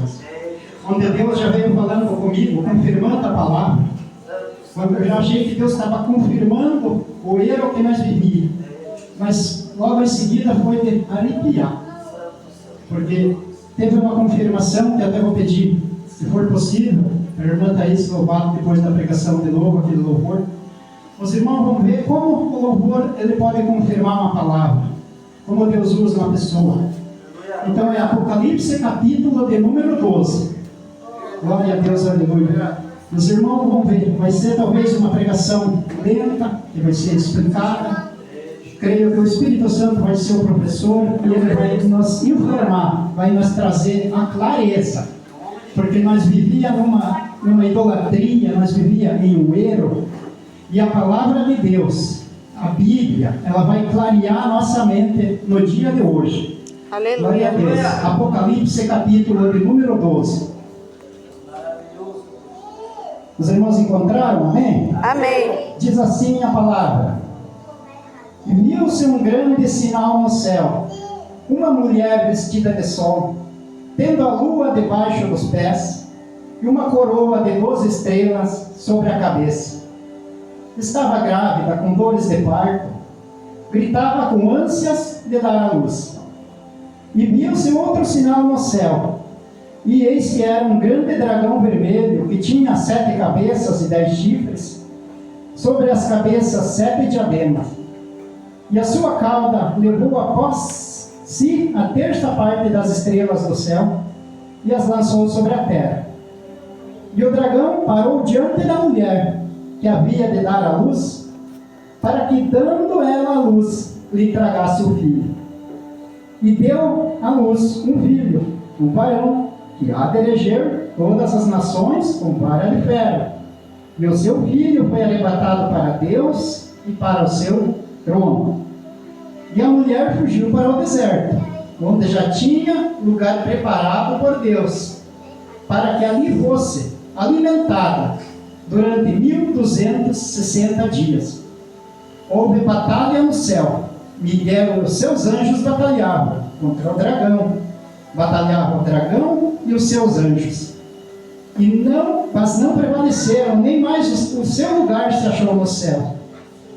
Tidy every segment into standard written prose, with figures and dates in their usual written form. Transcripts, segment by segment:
situações. Onde Deus já veio falando comigo, confirmando a palavra. Quando eu já achei que Deus estava confirmando o erro que nós vivíamos. Mas logo em seguida foi de arrepiar. Porque teve uma confirmação que até vou pedir, se for possível, a irmã Thaís louvado depois da pregação de novo, aquele louvor. Os irmãos vão ver como o louvor ele pode confirmar uma palavra, como Deus usa uma pessoa. Então é Apocalipse capítulo de número 12. Glória a Deus, aleluia. Os irmãos vão ver, vai ser talvez uma pregação lenta, que vai ser explicada. Creio que o Espírito Santo vai ser o professor e ele vai nos informar, vai nos trazer a clareza. Porque nós vivíamos numa idolatria, nós vivíamos em um erro. E a palavra de Deus, a Bíblia, ela vai clarear a nossa mente no dia de hoje. Aleluia. Glória a Deus. Apocalipse capítulo de número 12. Os irmãos encontraram? Amém? Amém. Diz assim a palavra: e viu-se um grande sinal no céu, uma mulher vestida de sol, tendo a lua debaixo dos pés, e uma coroa de 12 estrelas sobre a cabeça. Estava grávida, com dores de parto, gritava com ânsias de dar à luz. E viu-se outro sinal no céu, e eis que era um grande dragão vermelho, que tinha 7 cabeças e 10 chifres, sobre as cabeças 7 diademas. E a sua cauda levou após si a terça parte das estrelas do céu, e as lançou sobre a terra. E o dragão parou diante da mulher, que havia de dar à luz, para que, dando ela à luz, lhe tragasse o filho. E deu à luz um filho, um varão, que há de reger todas as nações com vara de ferro. E o seu filho foi arrebatado para Deus e para o seu trono. E a mulher fugiu para o deserto, onde já tinha lugar preparado por Deus, para que ali fosse alimentada durante 1260 dias. Houve batalha no céu. Miguel e os seus anjos batalhavam contra o dragão. Batalhava o dragão e os seus anjos. Mas não prevaleceram, nem mais o seu lugar se achou no céu.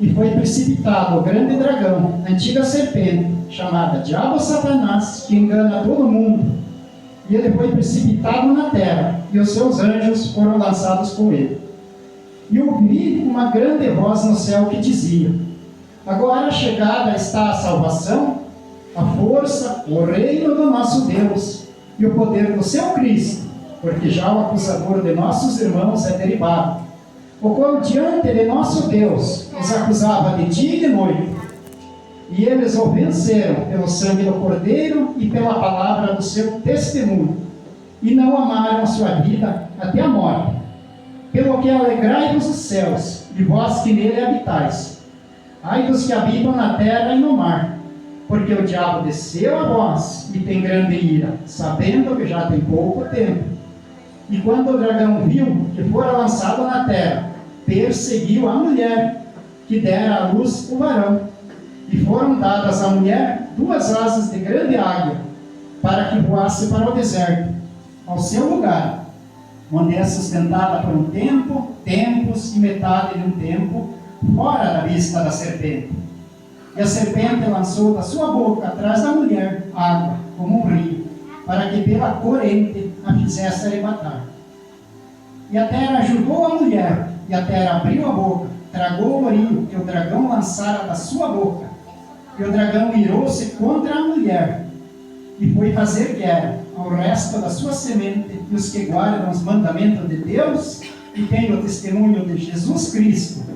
E foi precipitado o grande dragão, a antiga serpente, chamada Diabo Satanás, que engana todo mundo. E ele foi precipitado na terra, e os seus anjos foram lançados com ele. E ouvi uma grande voz no céu que dizia: agora chegada está a salvação, a força, o reino do nosso Deus, e o poder do seu Cristo, porque já o acusador de nossos irmãos é derribado, o qual diante de nosso Deus os acusava de dia e de noite. E eles o venceram pelo sangue do Cordeiro e pela palavra do seu testemunho, e não amaram a sua vida até a morte. Pelo que alegrai-vos os céus, e vós que nele habitais. Ai dos que habitam na terra e no mar, porque o diabo desceu a vós e tem grande ira, sabendo que já tem pouco tempo. E quando o dragão viu que fora lançado na terra, perseguiu a mulher, que dera à luz o varão. E foram dadas à mulher 2 asas de grande águia, para que voasse para o deserto, ao seu lugar, onde é sustentada por um tempo, tempos e metade de um tempo, fora da vista da serpente. E a serpente lançou da sua boca atrás da mulher água, como um rio, para que pela corrente a fizesse arrebatar. E a terra ajudou a mulher, e a terra abriu a boca, tragou o rio que o dragão lançara da sua boca. E o dragão irou-se contra a mulher, e foi fazer guerra ao resto da sua semente, e os que guardam os mandamentos de Deus, e têm o testemunho de Jesus Cristo.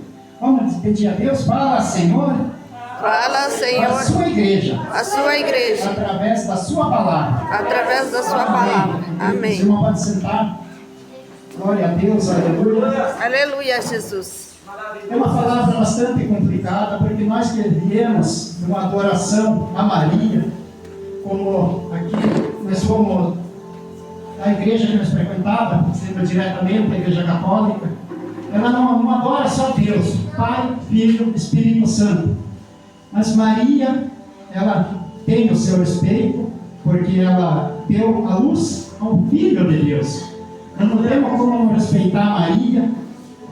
Vamos pedir a Deus: fala, Senhor. Fala, Senhor. A sua igreja. A sua igreja. Através da sua palavra. Através da sua palavra. Amém. Os irmãos podem sentar. Glória a Deus, aleluia. Aleluia, Jesus. É uma palavra bastante complicada, porque nós que viemos numa adoração a Maria, como aqui nós fomos a igreja que nós frequentávamos, sendo diretamente a igreja católica, ela não adora só Deus, Pai, Filho, Espírito Santo. Mas Maria, ela tem o seu respeito, porque ela deu à luz ao Filho de Deus. Nós não temos como respeitar Maria,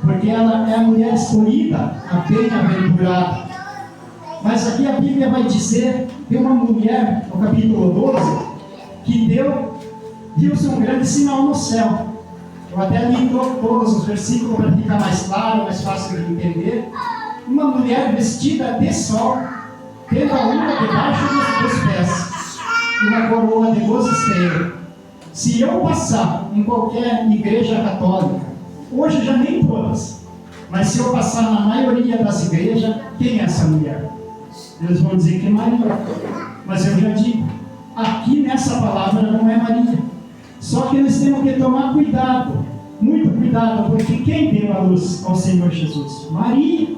porque ela é a mulher escolhida, a bem-aventurada. Mas aqui a Bíblia vai dizer de uma mulher, no capítulo 12, que viu-se um grande sinal no céu. Eu até li todos os versículos para ficar mais claro, mais fácil de entender. Uma mulher vestida de sol, tendo a lua debaixo dos pés, e uma coroa de 12 estrelas. Se eu passar em qualquer igreja católica, hoje já nem todas, mas se eu passar na maioria das igrejas, quem é essa mulher? Eles vão dizer que é Maria. Mas eu já digo, aqui nessa palavra não é Maria. Só que nós temos que tomar cuidado, muito cuidado, porque quem deu a luz ao Senhor Jesus? Maria.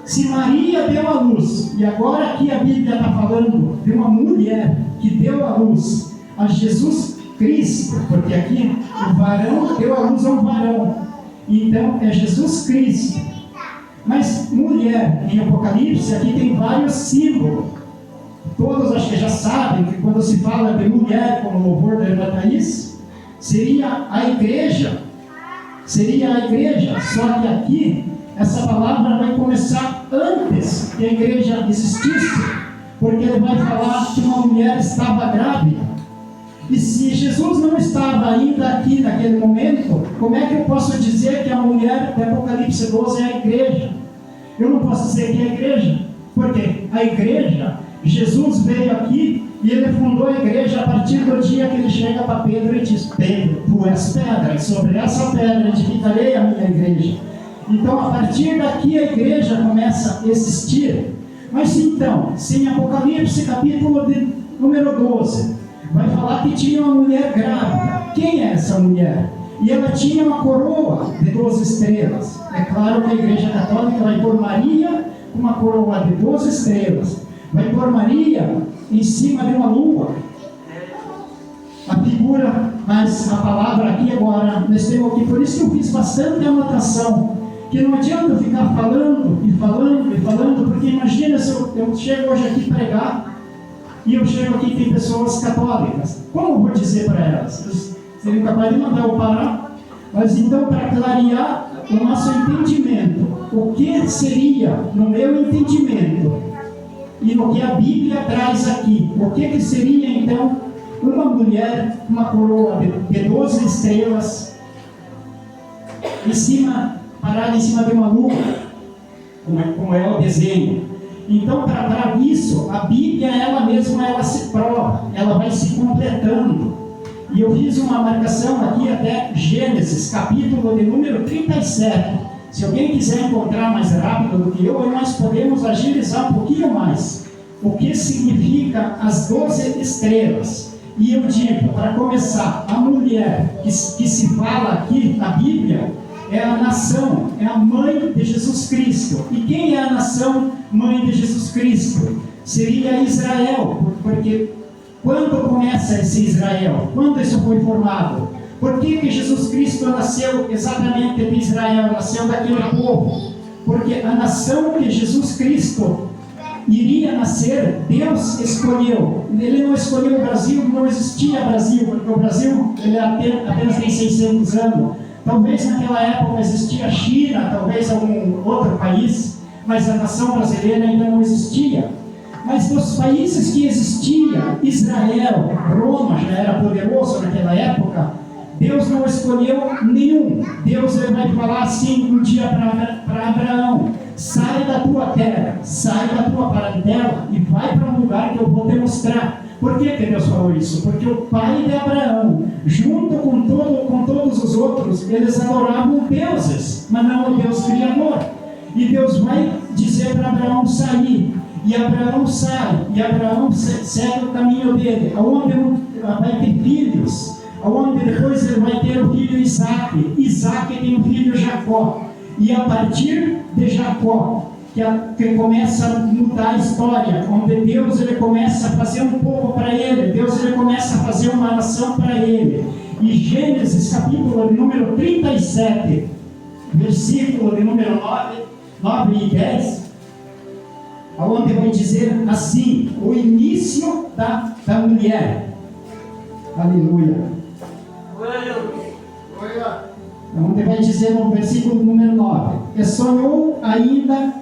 Se Maria deu a luz, e agora aqui a Bíblia está falando de uma mulher que deu a luz a Jesus Cristo, porque aqui o varão deu a luz a um varão, então é Jesus Cristo. Mas mulher, em Apocalipse, aqui tem vários símbolos. Todos acho que já sabem que quando se fala de mulher como louvor da irmã Thaís, seria a igreja. Só que aqui essa palavra vai começar antes que a igreja existisse, porque ele vai falar que uma mulher estava grávida. E se Jesus não estava ainda aqui naquele momento, como é que eu posso dizer que a mulher de Apocalipse 12 é a igreja? Eu não posso dizer que é a igreja, porque a igreja, Jesus veio aqui e ele fundou a igreja a partir do dia que ele chega para Pedro e diz: Pedro, tu és pedra, e sobre essa pedra edificarei a minha igreja. Então, a partir daqui a igreja começa a existir. Mas então, se em Apocalipse capítulo número 12, vai falar que tinha uma mulher grávida. Quem é essa mulher? E ela tinha uma coroa de 12 estrelas. É claro que a igreja católica vai pôr Maria com uma coroa de 12 estrelas. Vai pôr Maria em cima de uma lua. A figura, mas a palavra aqui agora, nós temos aqui, por isso que eu fiz bastante anotação, que não adianta ficar falando, porque imagina se eu chego hoje aqui pregar, e eu chego aqui e tem pessoas católicas. Como eu vou dizer para elas? Eles seriam capazes de mandar eu parar? Mas então, para clarear o nosso entendimento, o que seria, no meu entendimento, e no que a Bíblia traz aqui, o que seria então uma mulher com uma coroa de 12 estrelas, parada em cima de uma lua, como é o desenho. Então, para isso, a Bíblia, ela mesma, ela se prova, ela vai se completando. E eu fiz uma marcação aqui até Gênesis, capítulo de número 37. Se alguém quiser encontrar mais rápido do que eu, nós podemos agilizar um pouquinho mais. O que significa as 12 estrelas? E eu digo, para começar, a mulher que se fala aqui na Bíblia é a nação, é a mãe de Jesus Cristo. E quem é a nação mãe de Jesus Cristo? Seria Israel, porque quando começa esse Israel? Quando isso foi formado? Por que Jesus Cristo nasceu exatamente de Israel, nasceu daquele povo? Porque a nação que Jesus Cristo iria nascer, Deus escolheu. Ele não escolheu o Brasil, não existia Brasil, porque o Brasil ele apenas tem 600 anos. Talvez naquela época existia China, talvez algum outro país, mas a nação brasileira ainda não existia. Mas dos países que existia, Israel, Roma já era poderoso naquela época, Deus não escolheu nenhum. Deus ele vai falar assim um dia para Abraão: sai da tua terra, sai da tua parentela e vai para um lugar que eu vou te mostrar. Por que Deus falou isso? Porque o pai de Abraão, junto com todos os outros, eles adoravam deuses, mas não o Deus Criador. E Deus vai dizer para Abraão sair. E Abraão sai, e Abraão segue o caminho dele, aonde vai ter filhos, aonde depois ele vai ter o filho Isaac. Isaac tem o filho Jacó. E a partir de Jacó, que começa a mudar a história, onde Deus ele começa a fazer um povo para ele, Deus ele começa a fazer uma nação para ele. E Gênesis capítulo de número 37, versículo de número 9 e 10, onde vai dizer assim, o início da mulher. Aleluia. Onde vai dizer no versículo número 9: e sonhou ainda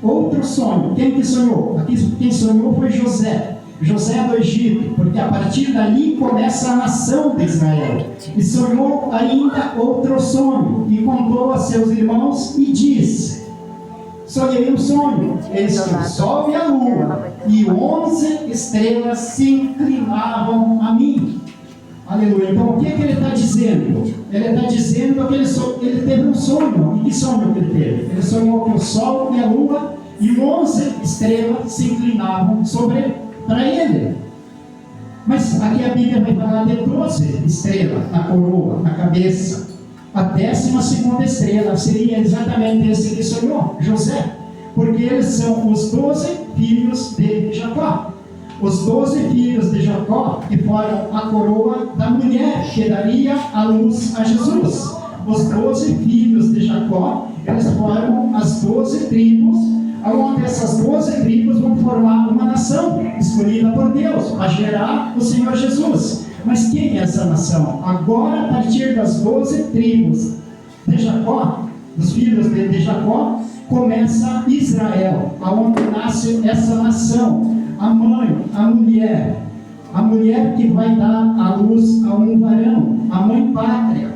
outro sonho. Quem que sonhou? Aqui quem sonhou foi José do Egito, porque a partir dali começa a nação de Israel. E sonhou ainda outro sonho, e contou a seus irmãos e disse: sonhei um sonho, eis que o sol e a lua e 11 estrelas se inclinavam a mim. Aleluia. Então o que ele está dizendo? Ele está dizendo que ele teve um sonho. E que sonho que ele teve? Ele sonhou que o sol e a lua e 11 estrelas se inclinavam para ele. Mas aqui a Bíblia vai falar de 12 estrelas na coroa, na cabeça. A 12ª estrela seria exatamente esse que sonhou, José. Porque eles são os 12 filhos de Jacó. Os 12 filhos de Jacó que foram a coroa da mulher que daria a luz a Jesus. Os 12 filhos de Jacó, eles foram as 12 tribos, onde essas 12 tribos vão formar uma nação escolhida por Deus para gerar o Senhor Jesus. Mas quem é essa nação? Agora, a partir das 12 tribos de Jacó, dos filhos de Jacó, começa Israel, aonde nasce essa nação. A mãe, a mulher que vai dar a luz a um varão, a mãe pátria.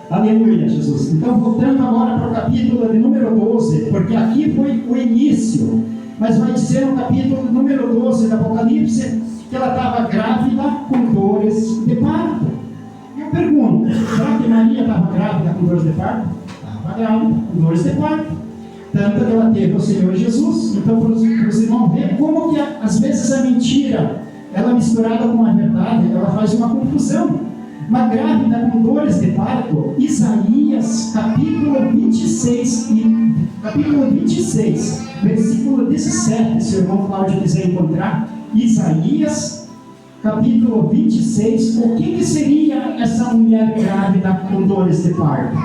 Aleluia, Jesus. Então, voltando agora para o capítulo de número 12, porque aqui foi o início, mas vai dizer no capítulo número 12 do Apocalipse que ela estava grávida com dores de parto. E eu pergunto, será que Maria estava grávida com dores de parto? Estava grávida com dores de parto. Tanto que ela teve o Senhor Jesus. Então, para os irmãos verem como que às vezes a mentira, ela misturada com a verdade, ela faz uma confusão. Uma grávida com dores de parto, Isaías capítulo 26, versículo 17, se o irmão Cláudio quiser encontrar, Isaías capítulo 26, o que seria essa mulher grávida com dores de parto?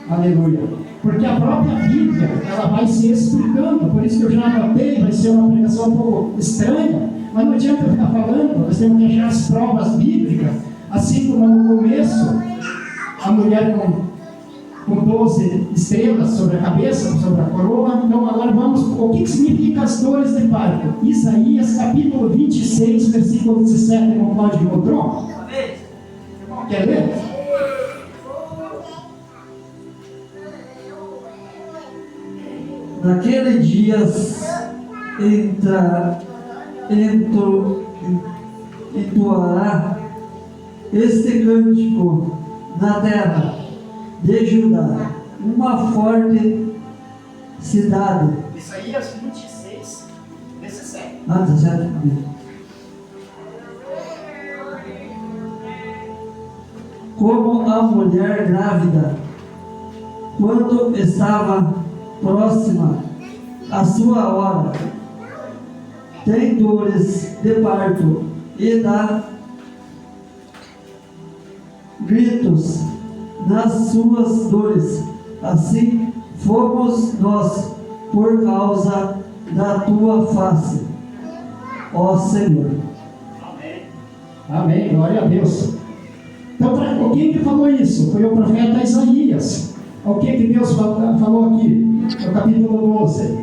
Aleluia. Porque a própria Bíblia, ela vai se explicando, por isso que eu já anotei, vai ser uma pregação um pouco estranha, mas não adianta eu ficar falando, nós temos que achar as provas bíblicas, assim como no começo, a mulher com 12 estrelas sobre a cabeça, sobre a coroa. Então agora vamos, o que significa as dores de parto? Isaías capítulo 26, versículo 17, irmão Cláudio encontrou? Quer ler? Naquele dia entoará este cântico na terra de Judá, uma forte cidade. Isaías 26, 17. 17. Como a mulher grávida, quando estava próxima à sua hora, tem dores de parto e dá gritos nas suas dores. Assim fomos nós por causa da tua face, ó Senhor. Amém. Amém. Glória a Deus. Então, quem que falou isso? Foi o profeta Isaías. O que Deus falou aqui? No capítulo 12,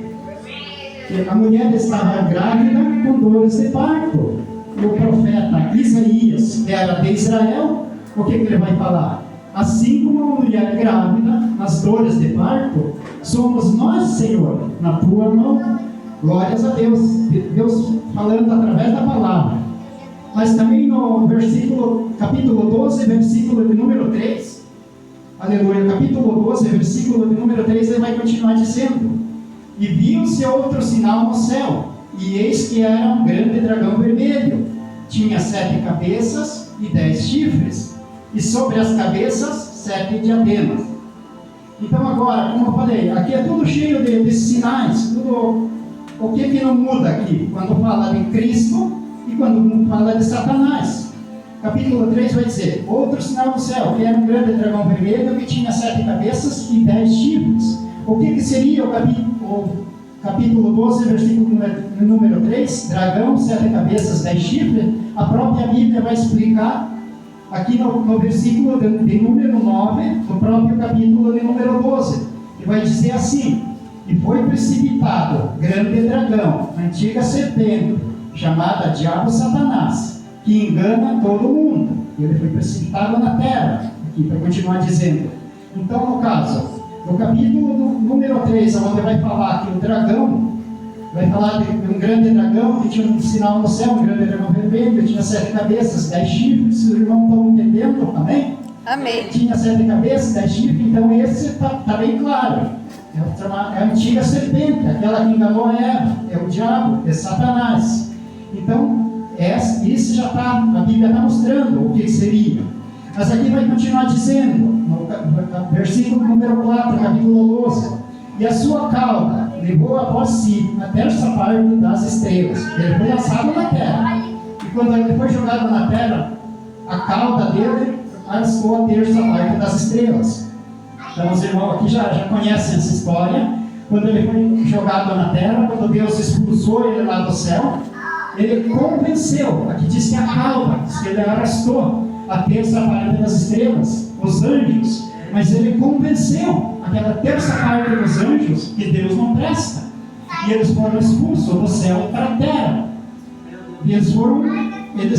que a mulher estava grávida com dores de parto. E o profeta Isaías, que era de Israel, o que ele vai falar? Assim como uma mulher grávida, nas dores de parto, somos nós, Senhor, na tua mão. Glórias a Deus. Deus falando através da palavra. Mas também no capítulo 12, versículo de número 3, aleluia, capítulo 12, versículo de número 3, ele vai continuar dizendo: e viu-se outro sinal no céu, e eis que era um grande dragão vermelho, tinha 7 cabeças e 10 chifres, e sobre as cabeças 7 diademas. Então agora, como eu falei, aqui é tudo cheio de sinais, tudo, o que não muda aqui, quando fala de Cristo e quando fala de Satanás. Capítulo 3 vai dizer: outro sinal no céu, que era um grande dragão vermelho que tinha 7 cabeças e 10 chifres. O que seria o capítulo 12, versículo número 3? Dragão, 7 cabeças, 10 chifres. A própria Bíblia vai explicar aqui no versículo de número 9, no próprio capítulo de número 12, que vai dizer assim: e foi precipitado grande dragão, antiga serpente, chamada Diabo Satanás, que engana todo mundo. Ele foi precipitado na terra, aqui para continuar dizendo. Então, no caso, no capítulo número 3, onde vai falar que o dragão, vai falar de um grande dragão que tinha um sinal no céu, um grande dragão vermelho, que tinha 7 cabeças, 10 chifres. Os irmãos estão entendendo? Amém? Amém. Tinha 7 cabeças, 10 chifres, então esse está bem claro. É a antiga serpente, aquela que enganou a Eva, é o diabo, é Satanás. Então, isso já está, a Bíblia está mostrando o que seria. Mas aqui vai continuar dizendo, no versículo número 4, capítulo 12: e a sua cauda levou após si a terça parte das estrelas. Ele foi lançado na terra. E quando ele foi jogado na terra, a cauda dele arrastou a terça parte das estrelas. Então os irmãos aqui já conhecem essa história. Quando ele foi jogado na terra, quando Deus expulsou ele lá do céu, ele convenceu, aqui diz que a cauda, diz que ele arrastou a terça parte das estrelas, os anjos, mas ele convenceu aquela terça parte dos anjos que Deus não presta, e eles foram expulsos do céu para a terra. E eles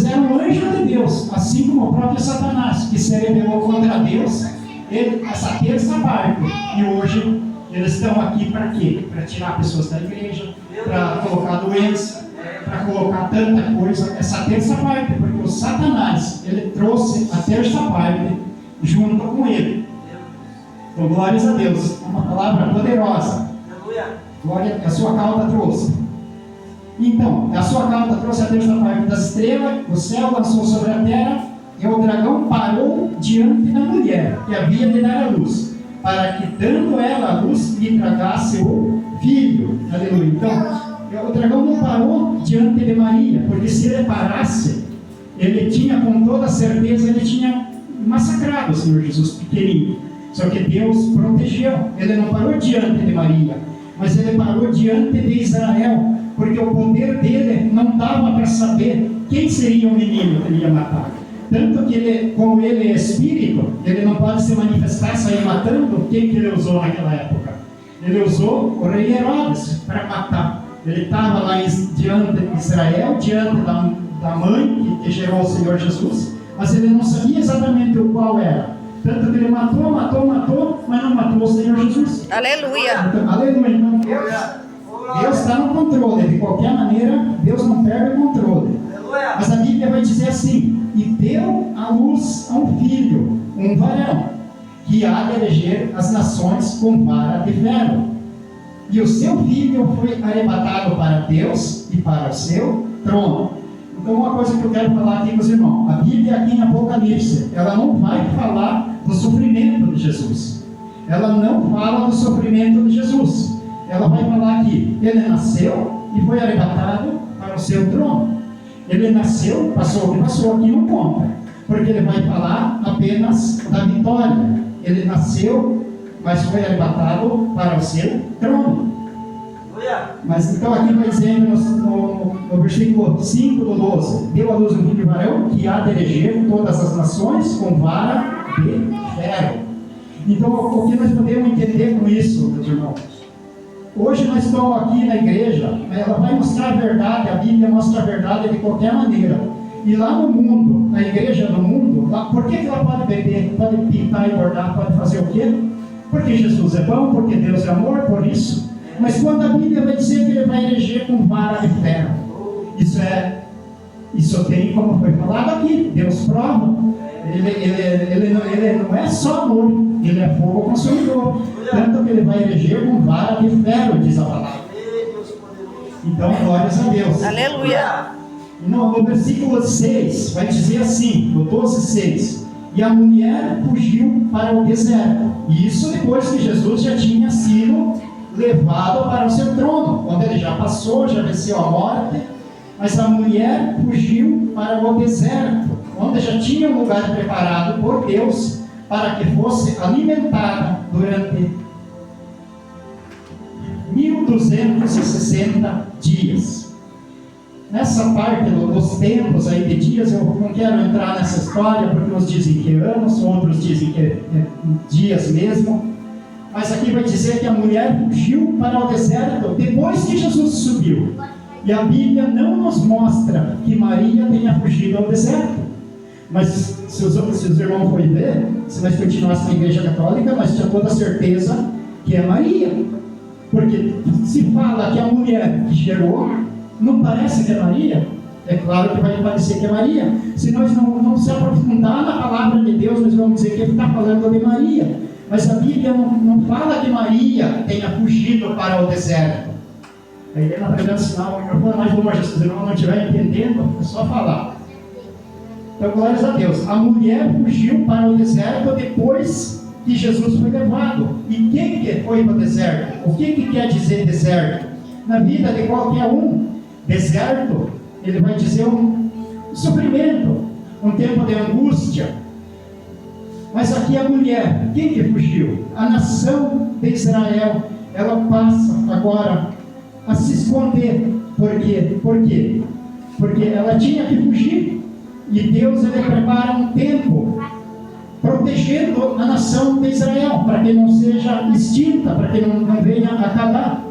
eram anjos de Deus, assim como o próprio Satanás, que se rebelou contra Deus, essa terça parte. E hoje eles estão aqui para quê? Para tirar pessoas da igreja, para colocar doença, para colocar tanta coisa. Essa terça parte, porque o Satanás, ele trouxe a terça parte junto com ele. Então, glórias a Deus, uma palavra poderosa. Glória, a sua cauda trouxe. Então, a sua cauda trouxe a terça parte das estrelas, o céu lançou sobre a terra, e o dragão parou diante da mulher, que havia de dar a luz, para que, dando ela a luz, lhe tragasse o filho. Aleluia. Então, o dragão não parou diante de Maria, porque se ele parasse, ele tinha, com toda certeza, ele tinha massacrado o Senhor Jesus pequenininho. Só que Deus protegeu. Ele não parou diante de Maria, mas ele parou diante de Israel, porque o poder dele não dava para saber quem seria o menino que ele ia matar. Tanto que ele, como ele é espírito, ele não pode se manifestar, sair matando. Quem que ele usou naquela época? Ele usou o rei Herodes para matar. Ele estava lá diante de Israel, diante da mãe que gerou o Senhor Jesus, mas ele não sabia exatamente o qual era. Tanto que ele matou, mas não matou o Senhor Jesus. Aleluia. Então, aleluia. Então, Deus está no controle. De qualquer maneira, Deus não perde o controle. Mas a Bíblia vai dizer assim: e deu à luz a um filho, um varão, que há de eleger as nações com vara de ferro. E o seu filho foi arrebatado para Deus e para o seu trono. Então, uma coisa que eu quero falar aqui com os irmãos: a Bíblia aqui em Apocalipse, ela não vai falar do sofrimento de Jesus. Ela não fala do sofrimento de Jesus. Ela vai falar que ele nasceu e foi arrebatado para o seu trono. Ele nasceu, passou o que passou, aqui não conta, porque ele vai falar apenas da vitória. Ele nasceu, mas foi arrebatado para o seu trono. Mas então aqui vai dizendo no versículo 5 do 12: deu à luz um filho varão, que há de eleger todas as nações com vara de ferro. Então, o que nós podemos entender com isso, meus irmãos? Hoje nós estamos aqui na igreja, ela vai mostrar a verdade, a Bíblia mostra a verdade de qualquer maneira. E lá no mundo, na igreja do mundo, lá, por que ela pode beber, pode pintar e bordar, pode fazer o quê? Porque Jesus é bom, porque Deus é amor, por isso. Mas quando a Bíblia vai dizer que ele vai eleger com vara de ferro, isso tem, como foi falado aqui, Deus prova. Ele não é só amor, ele é fogo consumidor. Tanto que ele vai eleger com vara de ferro, diz a palavra. Então, glórias a Deus. Aleluia. No versículo 6, vai dizer assim, no 12:6: e a mulher fugiu para o deserto. E isso depois que Jesus já tinha sido levado para o seu trono, onde ele já passou, já venceu a morte. Mas a mulher fugiu para o deserto, onde já tinha um lugar preparado por Deus para que fosse alimentada durante 1260 dias. nessa parte dos tempos aí de dias, eu não quero entrar nessa história, porque uns dizem que anos, outros dizem que é dias mesmo. Mas aqui vai dizer que a mulher fugiu para o deserto depois que Jesus subiu. E a Bíblia não nos mostra que Maria tenha fugido ao deserto. Mas se os irmãos forem ver, se nós continuássemos na Igreja Católica, nós tínhamos toda a certeza que é Maria. Porque se fala que a mulher que gerou, não parece que é Maria? É claro que vai parecer que é Maria. Se nós não se aprofundar na palavra de Deus, nós vamos dizer que ele está falando de Maria. Mas a Bíblia não fala que Maria tenha fugido para o deserto. A Helena está dando sinal, o microfone mais longe, se os irmãos não estiverem entendendo, é só falar. Então, glórias a Deus. A mulher fugiu para o deserto depois que Jesus foi levado. E quem que foi para o deserto? O que quer dizer deserto? Na vida de qualquer um, deserto, ele vai dizer um sofrimento, um tempo de angústia. Mas aqui a mulher, quem que fugiu? A nação de Israel, ela passa agora a se esconder. Por quê? Por quê? Porque ela tinha que fugir. E Deus, ele prepara um tempo protegendo a nação de Israel, para que não seja extinta, para que não venha acabar.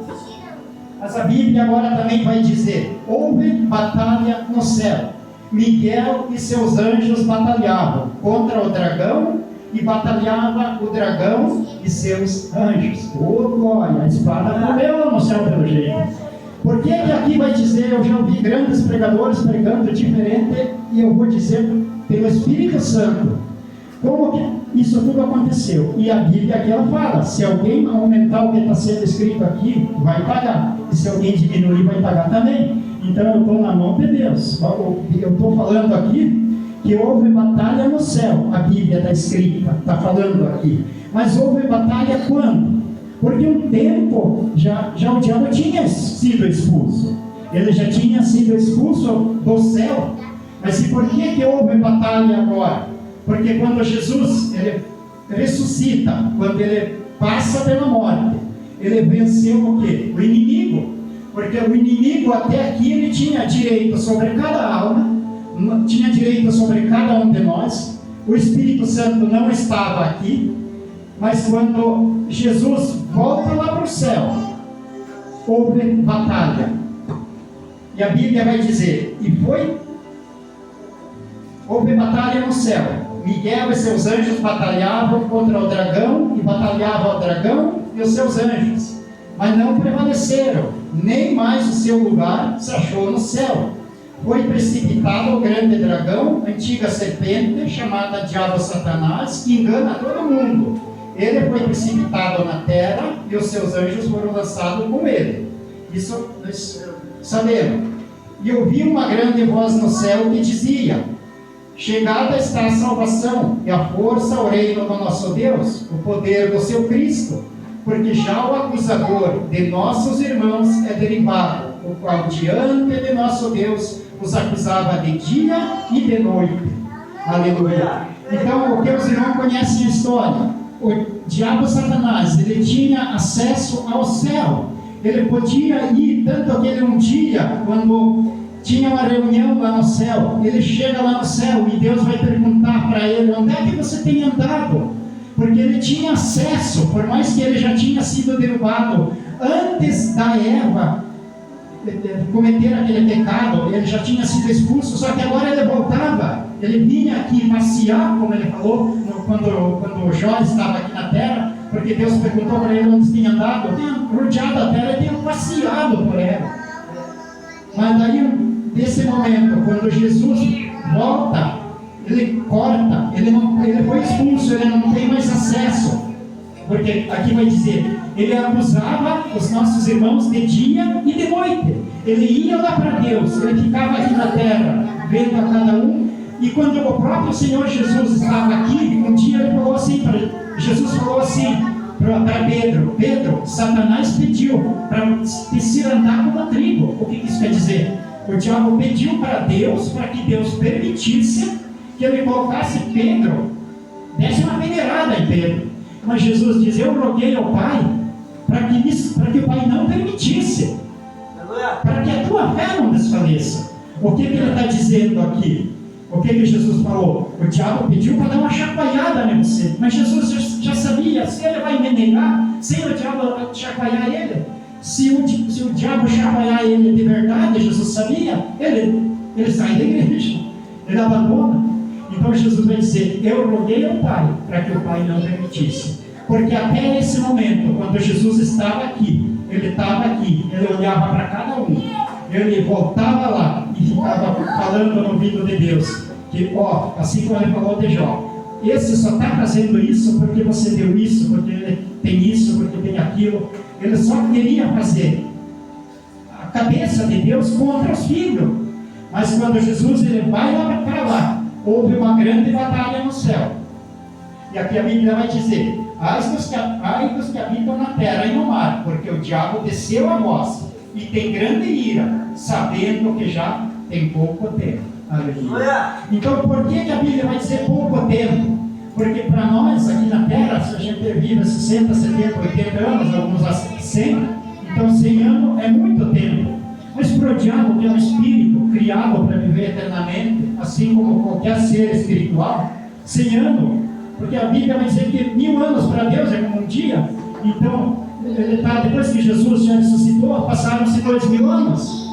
Mas a Bíblia agora também vai dizer: houve batalha no céu. Miguel e seus anjos batalhavam contra o dragão, e batalhava o dragão e seus anjos. Oh, glória! A espada morreu no céu pelo jeito. Por que aqui vai dizer? Eu já ouvi grandes pregadores pregando diferente, e eu vou dizer pelo Espírito Santo como que isso tudo aconteceu. E a Bíblia aqui ela fala: se alguém aumentar o que está sendo escrito aqui, vai pagar, e se alguém diminuir, vai pagar também. Então eu estou na mão de Deus. Eu estou falando aqui que houve batalha no céu. A Bíblia está escrita, está falando aqui. Mas houve batalha quando? Porque um tempo já o diabo tinha sido expulso. Ele já tinha sido expulso do céu. Mas e por que houve batalha agora? Porque quando Jesus ele ressuscita, quando ele passa pela morte, ele venceu o quê? O inimigo. Porque o inimigo até aqui ele tinha direito sobre cada alma, tinha direito sobre cada um de nós. O Espírito Santo não estava aqui. Mas quando Jesus volta lá para o céu, houve batalha. E a Bíblia vai dizer: houve batalha no céu. Miguel e seus anjos batalhavam contra o dragão, e batalhava o dragão e os seus anjos. Mas não prevaleceram, nem mais o seu lugar se achou no céu. Foi precipitado o grande dragão, antiga serpente, chamada Diabo Satanás, que engana todo mundo. Ele foi precipitado na terra e os seus anjos foram lançados com ele. Isso nós sabemos. E ouvi uma grande voz no céu que dizia: chegada está a salvação e a força, o reino do nosso Deus, o poder do seu Cristo, porque já o acusador de nossos irmãos é derribado, o qual diante de nosso Deus os acusava de dia e de noite. Aleluia. Então, o que os irmãos conhecem a história? O diabo Satanás, ele tinha acesso ao céu. Ele podia ir, tanto que ele um dia, quando tinha uma reunião lá no céu, ele chega lá no céu e Deus vai perguntar para ele: onde é que você tem andado? Porque ele tinha acesso, por mais que ele já tinha sido derrubado antes da Eva cometer aquele pecado, ele já tinha sido expulso, só que agora ele voltava, ele vinha aqui passear, como ele falou, quando Jó estava aqui na terra, porque Deus perguntou para ele onde tinha andado. Eu tenho rodeado a terra e tenho passeado por ela. Mas daí, desse momento, quando Jesus volta, ele corta, ele foi expulso, ele não tem mais acesso, porque aqui vai dizer: ele acusava os nossos irmãos de dia e de noite. Ele ia lá para Deus, ele ficava aqui na terra, vendo a cada um. E quando o próprio Senhor Jesus estava aqui, um dia ele falou assim Jesus falou assim para Pedro: Pedro, Satanás pediu para te andar como trigo. O que isso quer dizer? O diabo pediu para Deus, para que Deus permitisse que ele colocasse Pedro, desse uma peneirada em Pedro. Mas Jesus diz: eu roguei ao Pai para que o Pai não permitisse. para que a tua fé não desfaleça. O que ele está dizendo aqui? O que Jesus falou? O diabo pediu para dar uma chacoalhada em você, mas Jesus já sabia, se ele vai me negar, sem o diabo chacoalhar ele, se o diabo chacoalhar ele de verdade, Jesus sabia, ele sai da igreja, ele abandona. Então Jesus vai dizer, eu roguei ao Pai, para que o Pai não permitisse. Porque até esse momento, quando Jesus estava aqui, ele estava aqui, ele olhava para cada um, ele voltava lá e ficava falando no ouvido de Deus, que assim como ele falou de Jó, esse só está fazendo isso porque você deu isso, porque ele tem isso, porque tem aquilo. Ele só queria fazer a cabeça de Deus contra os filhos. Mas quando Jesus ele vai lá para lá, houve uma grande batalha no céu. E aqui a Bíblia vai dizer, ai dos que habitam na terra e no mar, porque o diabo desceu a voz e tem grande ira, sabendo que já tem pouco tempo. Aleluia. Então por que a Bíblia vai dizer pouco tempo? Porque para nós aqui na terra, se a gente vive 60, 70, 80 anos, alguns a 100, então 100 anos é muito tempo. Mas para o diabo, que é um espírito criado para viver eternamente, assim como qualquer ser espiritual, 100 anos, porque a Bíblia vai dizer que 1000 anos para Deus é como um dia. Então, depois que Jesus já ressuscitou, passaram-se 2000 anos.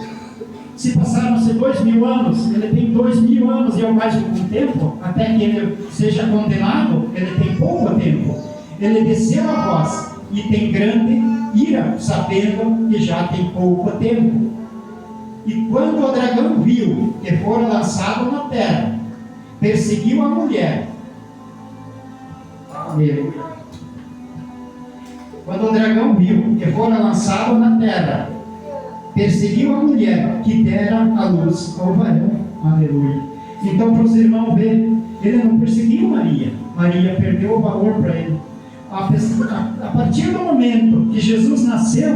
Se passaram-se 2000 anos, ele tem 2000 anos e é o mais algum tempo, até que ele seja condenado, ele tem pouco tempo. Ele desceu a voz e tem grande ira, sabendo que já tem pouco tempo. E quando o dragão viu que fora lançado na terra, perseguiu a mulher. Quando o dragão viu que fora lançado na terra, perseguiu a mulher que dera a luz ao varão. Aleluia. Então, para os irmãos verem, ele não perseguiu Maria. Maria perdeu o valor para ele. A partir do momento que Jesus nasceu,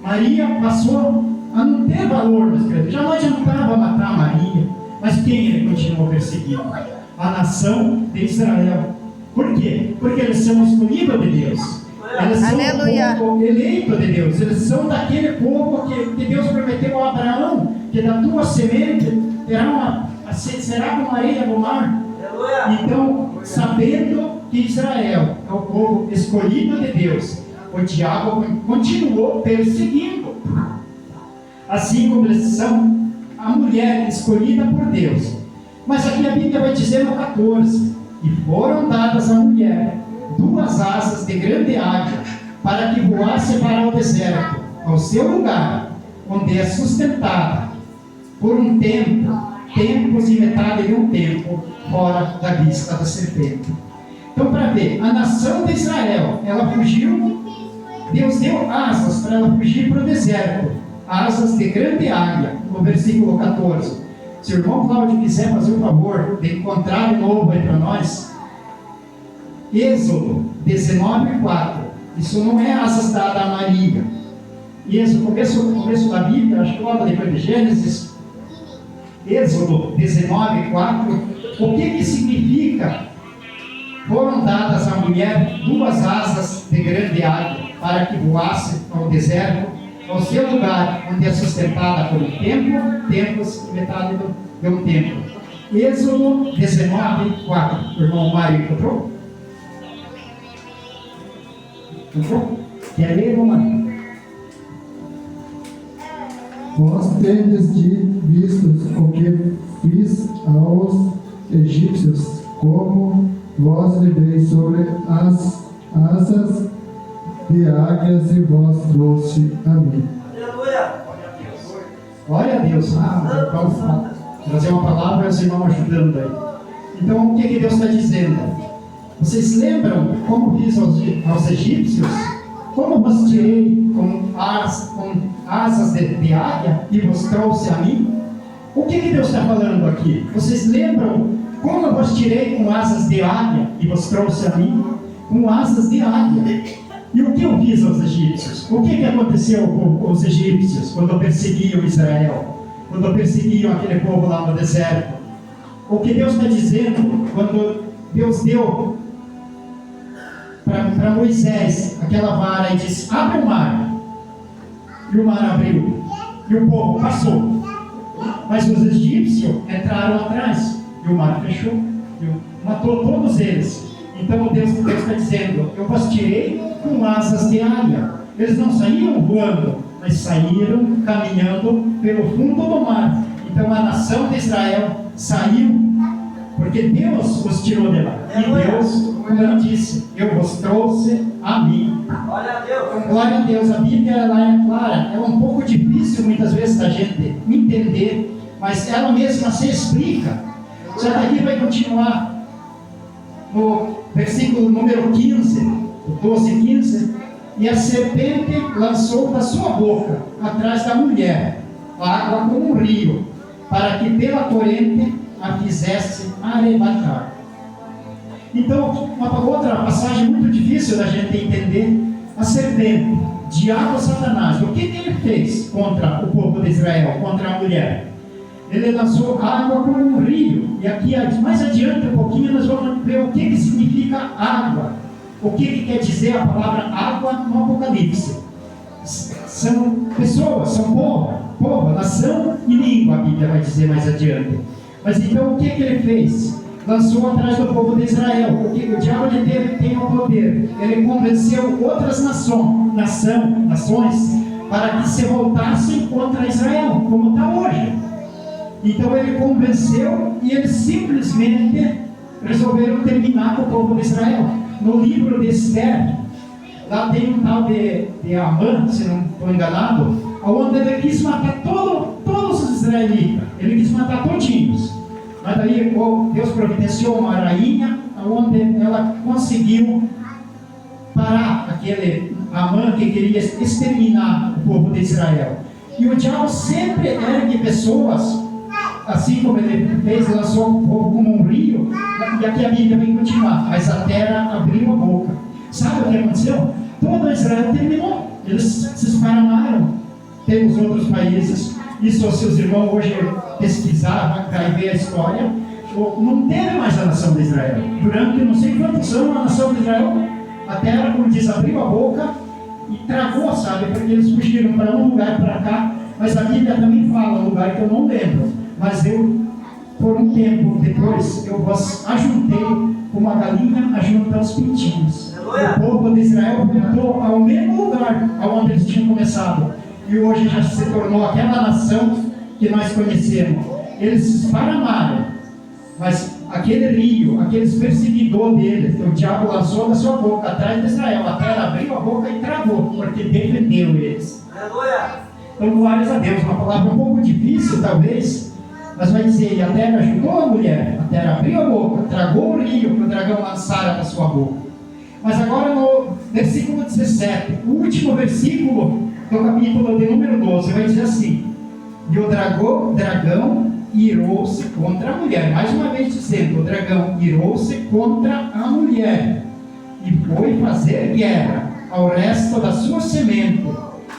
Maria passou a não ter valor nas criaturas. Já não adiantava matar Maria, mas quem ele continuou perseguindo? A nação de Israel. Por quê? Porque eles são escolhidos de Deus. Eles são o povo eleito de Deus. Eles são daquele povo que Deus prometeu a Abraão, que da tua semente será como a areia do mar. Então, sabendo que Israel é o povo escolhido de Deus, o diabo continuou perseguindo. Assim como eles são a mulher escolhida por Deus. Mas aqui a Bíblia vai dizer no 14: e foram dadas à mulher 2 asas de grande águia, para que voasse para o deserto, ao seu lugar, onde é sustentada, por um tempo, tempos e metade de um tempo, fora da vista da serpente. Então, para ver, a nação de Israel, ela fugiu, Deus deu asas para ela fugir para o deserto, asas de grande águia, no versículo 14. Se o irmão Cláudio quiser fazer o favor de encontrar de novo aí para nós, Êxodo 19:4. Isso não é asas dadas a Maria. Êxodo, começo da Bíblia, acho que logo depois de Gênesis. Êxodo 19:4. O que significa? Foram dadas à mulher 2 asas de grande águia, para que voasse ao deserto, ao seu lugar, onde é sustentada por um tempo, tempos e metade de um tempo. Êxodo 19:4. O irmão Mário encontrou? Quer ler, irmão? Vós tendes visto o que fiz aos egípcios, como vós levei sobre as asas de águias e vós trouxe a mim. Glória a Deus. Então, trazer uma palavra e os irmãos ajudando aí. Então, o que Deus está dizendo? Vocês lembram como fiz aos egípcios? Como vos tirei com asas de águia e vos trouxe a mim? O que Deus está falando aqui? Vocês lembram como vos tirei com asas de águia e vos trouxe a mim? Com asas de águia. E o que eu fiz aos egípcios? O que aconteceu com os egípcios quando perseguiam Israel? Quando perseguiam aquele povo lá no deserto? O que Deus está dizendo quando Deus deu para Moisés aquela vara e disse: abre o mar. E o mar abriu. e o povo passou. Mas os egípcios entraram atrás, e o mar fechou, e matou todos eles. Então Deus está dizendo: eu vos tirei com asas de águia. Eles não saíram voando, mas saíram caminhando pelo fundo do mar. Então a nação de Israel saiu, porque Deus os tirou de lá. E Deus, como ele disse, eu vos trouxe a mim. Glória a Deus. Glória a Deus. A Bíblia ela é clara. É um pouco difícil muitas vezes da gente entender, mas ela mesma se explica. Só daqui vai continuar no versículo número 15, 12 e 15. E a serpente lançou da sua boca, atrás da mulher, água como um rio, para que pela corrente a fizesse arrebatar. Então, uma outra passagem muito difícil da gente entender: a serpente, diabo Satanás, o que ele fez contra o povo de Israel, contra a mulher? Ele lançou água como um rio. E aqui, mais adiante um pouquinho, nós vamos ver o que significa água. O que quer dizer a palavra água no Apocalipse? São pessoas, são povo, nação e língua, a Bíblia vai dizer mais adiante. Mas então o que ele fez? Lançou atrás do povo de Israel. O diabo tem o poder. Ele convenceu outras nações para que se voltassem contra Israel, como está hoje. Então ele convenceu e eles simplesmente resolveram terminar com o povo de Israel. No livro de Esther, lá tem um tal de Amã, se não estou enganado, onde ele quis matar todos os israelitas. Ele quis matar todinhos. Mas daí Deus providenciou uma rainha, onde ela conseguiu parar aquele Amã que queria exterminar o povo de Israel. E o diabo sempre ergue pessoas, assim como ele fez, lançou o povo como um rio. E aqui a Bíblia vai continuar: mas a terra abriu a boca. Sabe o que aconteceu? Todo Israel terminou. Eles se esparramaram pelos outros países. Isso, se os irmãos hoje pesquisar, vai ver a história, não teve mais a nação de Israel. Durante não sei quantos anos a nação de Israel, a terra, como diz, abriu a boca e tragou, sabe? Porque eles fugiram para um lugar para cá. Mas a Bíblia também fala, um lugar que eu não lembro. Mas eu, por um tempo depois, eu vos ajuntei como a galinha ajunta os pintinhos. O povo de Israel voltou ao mesmo lugar onde eles tinham começado. E hoje já se tornou aquela nação que nós conhecemos. Eles se esparramaram, mas aquele rio, aqueles perseguidores deles, que o diabo lançou da sua boca atrás de Israel, a terra abriu a boca e travou, porque defendeu eles. Então, glórias a Deus. Uma palavra um pouco difícil, talvez, mas vai dizer: e a terra ajudou a mulher, a terra abriu a boca, tragou o rio que o dragão lançara da sua boca. Mas agora no versículo 17, o último versículo do capítulo de número 12, vai dizer assim: e o dragão irou-se contra a mulher. Mais uma vez dizendo: o dragão irou-se contra a mulher e foi fazer guerra ao resto da sua semente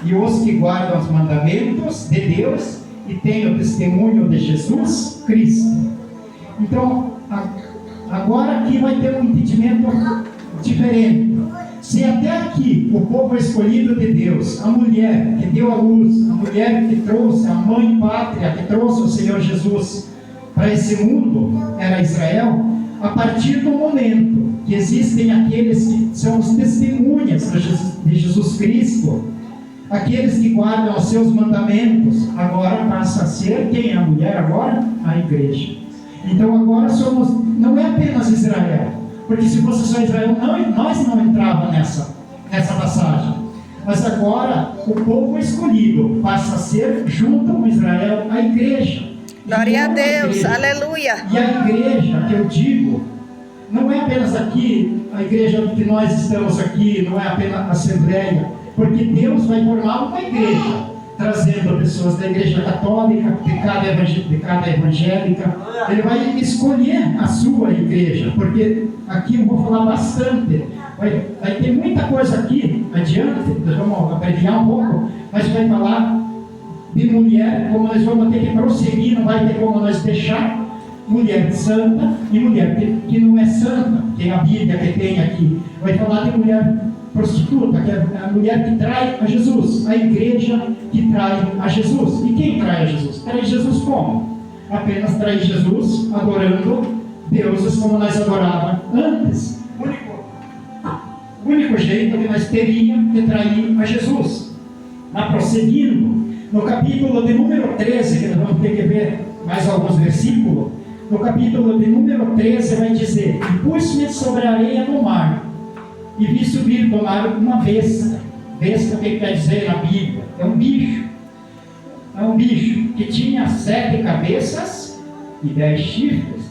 e os que guardam os mandamentos de Deus e têm o testemunho de Jesus Cristo. Então, agora aqui vai ter um entendimento diferente. Se até aqui o povo escolhido de Deus, a mulher que deu a luz, a mulher que trouxe, a mãe pátria que trouxe o Senhor Jesus para esse mundo, era Israel, a partir do momento que existem aqueles que são os testemunhas de Jesus Cristo, aqueles que guardam os seus mandamentos, agora passa a ser quem? A mulher agora? A igreja. Então agora não é apenas Israel, porque se fosse só Israel, nós não entrávamos nessa passagem. Mas agora o povo escolhido passa a ser, junto com Israel, a igreja. Glória a Deus, aleluia. E a igreja, que eu digo, não é apenas aqui, a igreja que nós estamos aqui, não é apenas a Assembleia, porque Deus vai formar uma igreja, trazendo pessoas da igreja católica, de cada evangélica. Ele vai escolher a sua igreja, porque aqui eu vou falar bastante. Vai ter muita coisa aqui adiante, nós vamos abreviar um pouco, mas vai falar de mulher, como nós vamos ter que prosseguir, não vai ter como nós deixar mulher santa e mulher que não é santa, tem a Bíblia que tem aqui. Vai falar de mulher prostituta, que é a mulher que trai a Jesus, a igreja que trai a Jesus. E quem trai a Jesus? Trai Jesus como? Apenas trai Jesus adorando deuses como nós adorávamos antes. O único jeito que nós teríamos de trair a Jesus. Mas prosseguindo, no capítulo de número 13, que nós vamos ter que ver mais alguns versículos, no capítulo de número 13 vai dizer: e pus-me sobre a areia do mar, e vi subir do mar uma besta. Besta, o que quer dizer na Bíblia? É um bicho. É um bicho que tinha 7 cabeças e 10 chifres.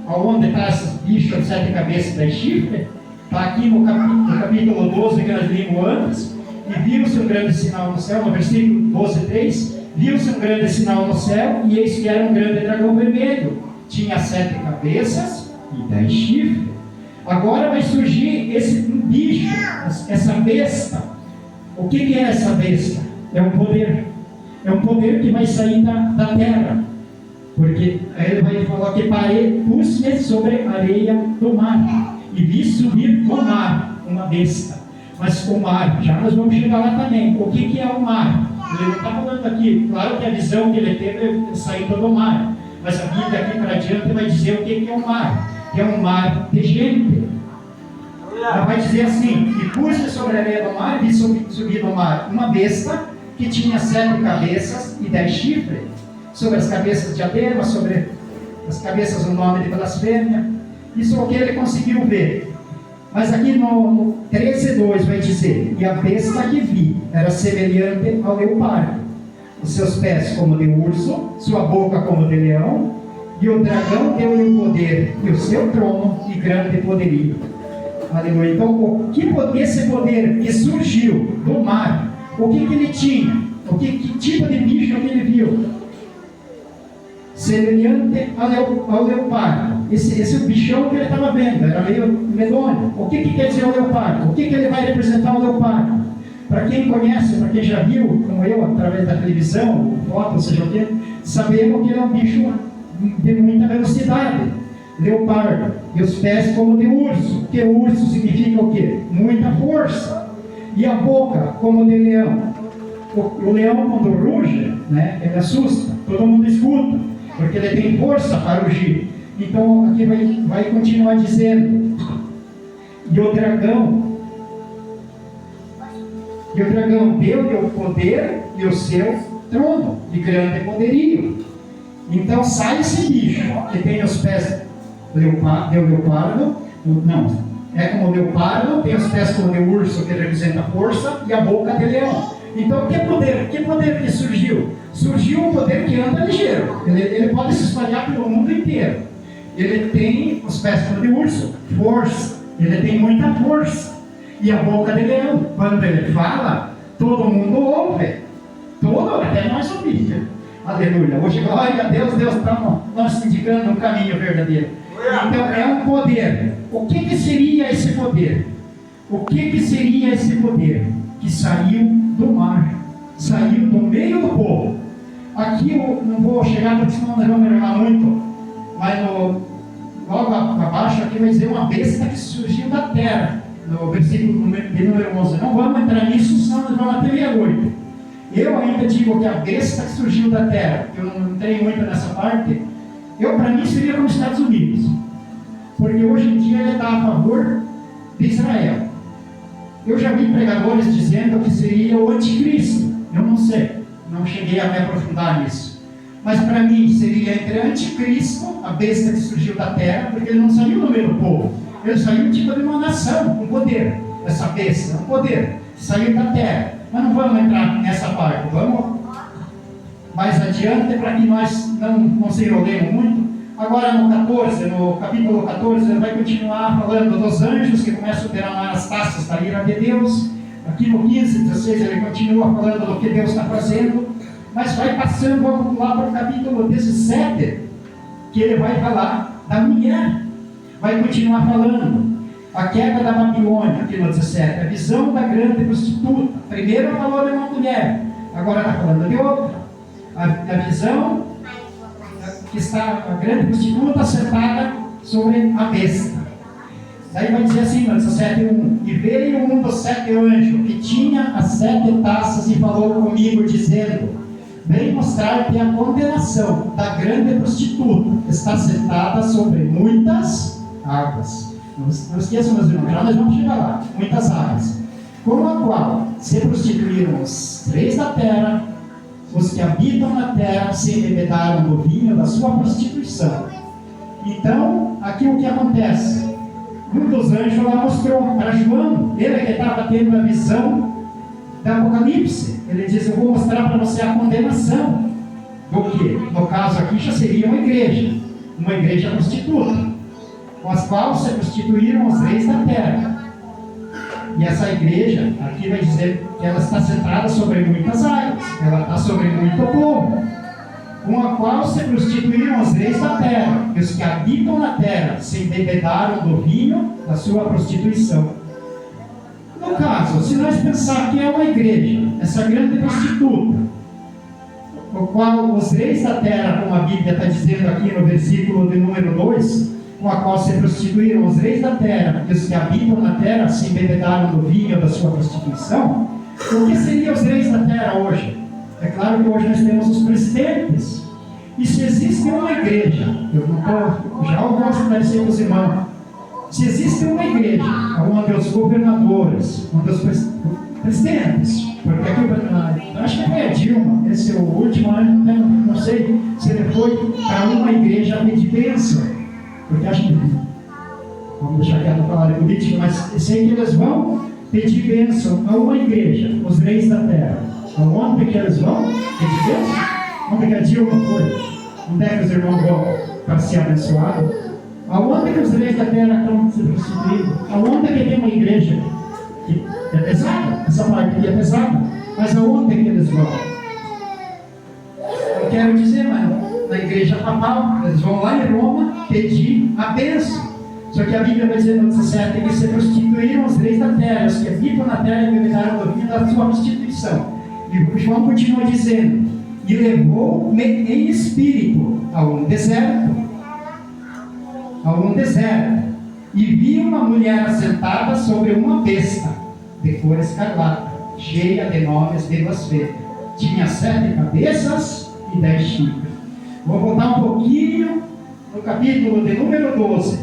Aonde está esses bichos de 7 cabeças e 10 chifres? Está aqui no capítulo 12 que nós vimos antes. E viu-se um grande sinal no céu, no versículo 12:3. Viu-se um grande sinal no céu, e eis que era um grande dragão vermelho. Tinha 7 cabeças e 10 chifres. Agora vai surgir esse bicho, essa besta. O que é essa besta? É um poder. É um poder que vai sair da terra. Porque aí ele vai falar que pus-me sobre a areia do mar, e vi subir do mar uma besta. Mas o mar, já nós vamos chegar lá também. O que é o mar? Ele não está falando aqui, claro que a visão que ele teve é saindo do mar. Mas a Bíblia aqui para adiante vai dizer o que é o mar. Que é um mar de gente. Ela vai dizer assim: e pus-me sobre a areia do mar, e vi subir do mar uma besta que tinha 7 cabeças e 10 chifres. Sobre as cabeças de diadema, sobre as cabeças o nome de blasfêmia. Isso é o que ele conseguiu ver. Mas aqui no 13:2 vai dizer: e a besta que vi era semelhante ao leopardo, os seus pés como de urso, sua boca como de leão, e o dragão deu-lhe o poder e o seu trono e grande poderio. Aleluia. Então, esse poder que surgiu do mar, o que ele tinha? Que tipo de bicho que ele viu? Semelhante ao leopardo. Esse bichão que ele estava vendo, era meio medonho. O que quer dizer o leopardo? O que ele vai representar o leopardo? Para quem conhece, para quem já viu, como eu, através da televisão, foto, seja o que, sabemos que ele é um bicho de muita velocidade. Leopardo. E os pés como de urso. Porque urso significa o quê? Muita força. E a boca como de leão. O leão, quando ruge, né, ele assusta. Todo mundo escuta, porque ele tem força para rugir. Então aqui vai continuar dizendo: e o dragão deu-lhe o poder e o seu trono de grande poderio. Então sai esse bicho que tem os pés de leopardo, não, é como leopardo, tem os pés como de urso, que representa a força, e a boca de leão. Então que poder que surgiu? Surgiu um poder que anda ligeiro. Ele pode se espalhar pelo mundo inteiro. Ele tem os pés como de urso, força. Ele tem muita força. E a boca de leão. Quando ele fala, todo mundo ouve. Até nós ouvimos. Aleluia. Hoje, glória a Deus, Deus está nos indicando um caminho verdadeiro. Então é um poder. O que seria esse poder? O que seria esse poder? Que saiu do mar. Saiu do meio do povo. Aqui eu não vou chegar, porque senão nós vamos errar muito. Mas logo abaixo aqui vai dizer uma besta que surgiu da terra. No versículo de número 11. Não vamos entrar nisso, senão nós vamos até meia-noite. Eu ainda digo que a besta que surgiu da terra, eu não entrei muito nessa parte, para mim seria como os Estados Unidos. Porque hoje em dia ele está a favor de Israel. Eu já vi pregadores dizendo que seria o anticristo. Eu não sei, não cheguei a me aprofundar nisso. Mas para mim seria entre anticristo, a besta que surgiu da terra, porque ele não saiu do meio do povo. Ele saiu tipo de uma nação, um poder. Essa besta, um poder, saiu da terra. Mas não vamos entrar nessa parte, vamos mais adiante para que nós não se enrolemos muito. Agora no capítulo 14, ele vai continuar falando dos anjos que começam a derramar as taças da ira de Deus. Aqui no 15, 16, ele continua falando do que Deus está fazendo. Mas vai passando, vamos lá para o capítulo 17, que ele vai falar da mulher. Vai continuar falando a queda da Babilônia, aqui no 17, a visão da grande prostituta. Primeiro falou de uma mulher, agora está falando de outra. A visão que está a grande prostituta sentada sobre a besta. Aí vai dizer assim, no 17:1: E veio um dos 7 anjos, que tinha as 7 taças, e falou comigo, dizendo: Vem mostrar-te a condenação da grande prostituta, que está sentada sobre muitas águas. Não esqueçam, meus irmãos, já nós vamos chegar lá. Muitas águas. Com a qual se prostituíram os reis da terra, os que habitam na terra se embebedaram do vinho da sua prostituição. Então, aqui o que acontece? Um dos anjos lá mostrou para João, ele que estava tendo a visão da Apocalipse. Ele diz: eu vou mostrar para você a condenação do que, no caso aqui, já seria uma igreja prostituta, com as quais se prostituíram os reis da terra. E essa igreja, aqui vai dizer que ela está sentada sobre muitas águas, ela está sobre muito povo, com a qual se prostituíram os reis da terra, e os que habitam na terra se embebedaram do vinho da sua prostituição. No caso, se nós pensar que é uma igreja, essa grande prostituta, o qual os reis da terra, como a Bíblia está dizendo aqui no versículo de número 2, com a qual se prostituíram os reis da terra, e os que habitam na terra se embebedaram do vinho da sua prostituição, o que seriam os reis da terra hoje? É claro que hoje nós temos os presidentes. E se existe uma igreja, já vou esclarecer para os irmãos, se existe uma igreja onde os governadores, onde os presidentes, porque aqui, acho que foi a Dilma, esse é o último ano, não sei se ele foi para uma igreja pedir bênção, porque acho que, vamos deixar quieto falar de política, mas sei que eles vão pedir bênção a uma igreja, os reis da terra. Aonde que eles vão pedir bênção? Onde que a Dilma foi? Onde é que os irmãos vão para ser abençoados? Aonde que os reis da terra estão se prostituindo? Aonde que tem uma igreja? Que é pesada, essa parte aqui é pesada, mas aonde que eles vão? Eu quero dizer, mas na igreja papal, eles vão lá em Roma pedir a bênção. Só que a Bíblia vai dizer no 17 que se prostituíram os reis da terra, os que habitam na terra e bebedaram do vinho da sua prostituição. E João continua dizendo: e levou-me em espírito a um deserto, e vi uma mulher assentada sobre uma besta de cor escarlata, cheia de nomes de blasfêmia. Tinha 7 cabeças e 10 chifres. Vou voltar um pouquinho no capítulo de número 12,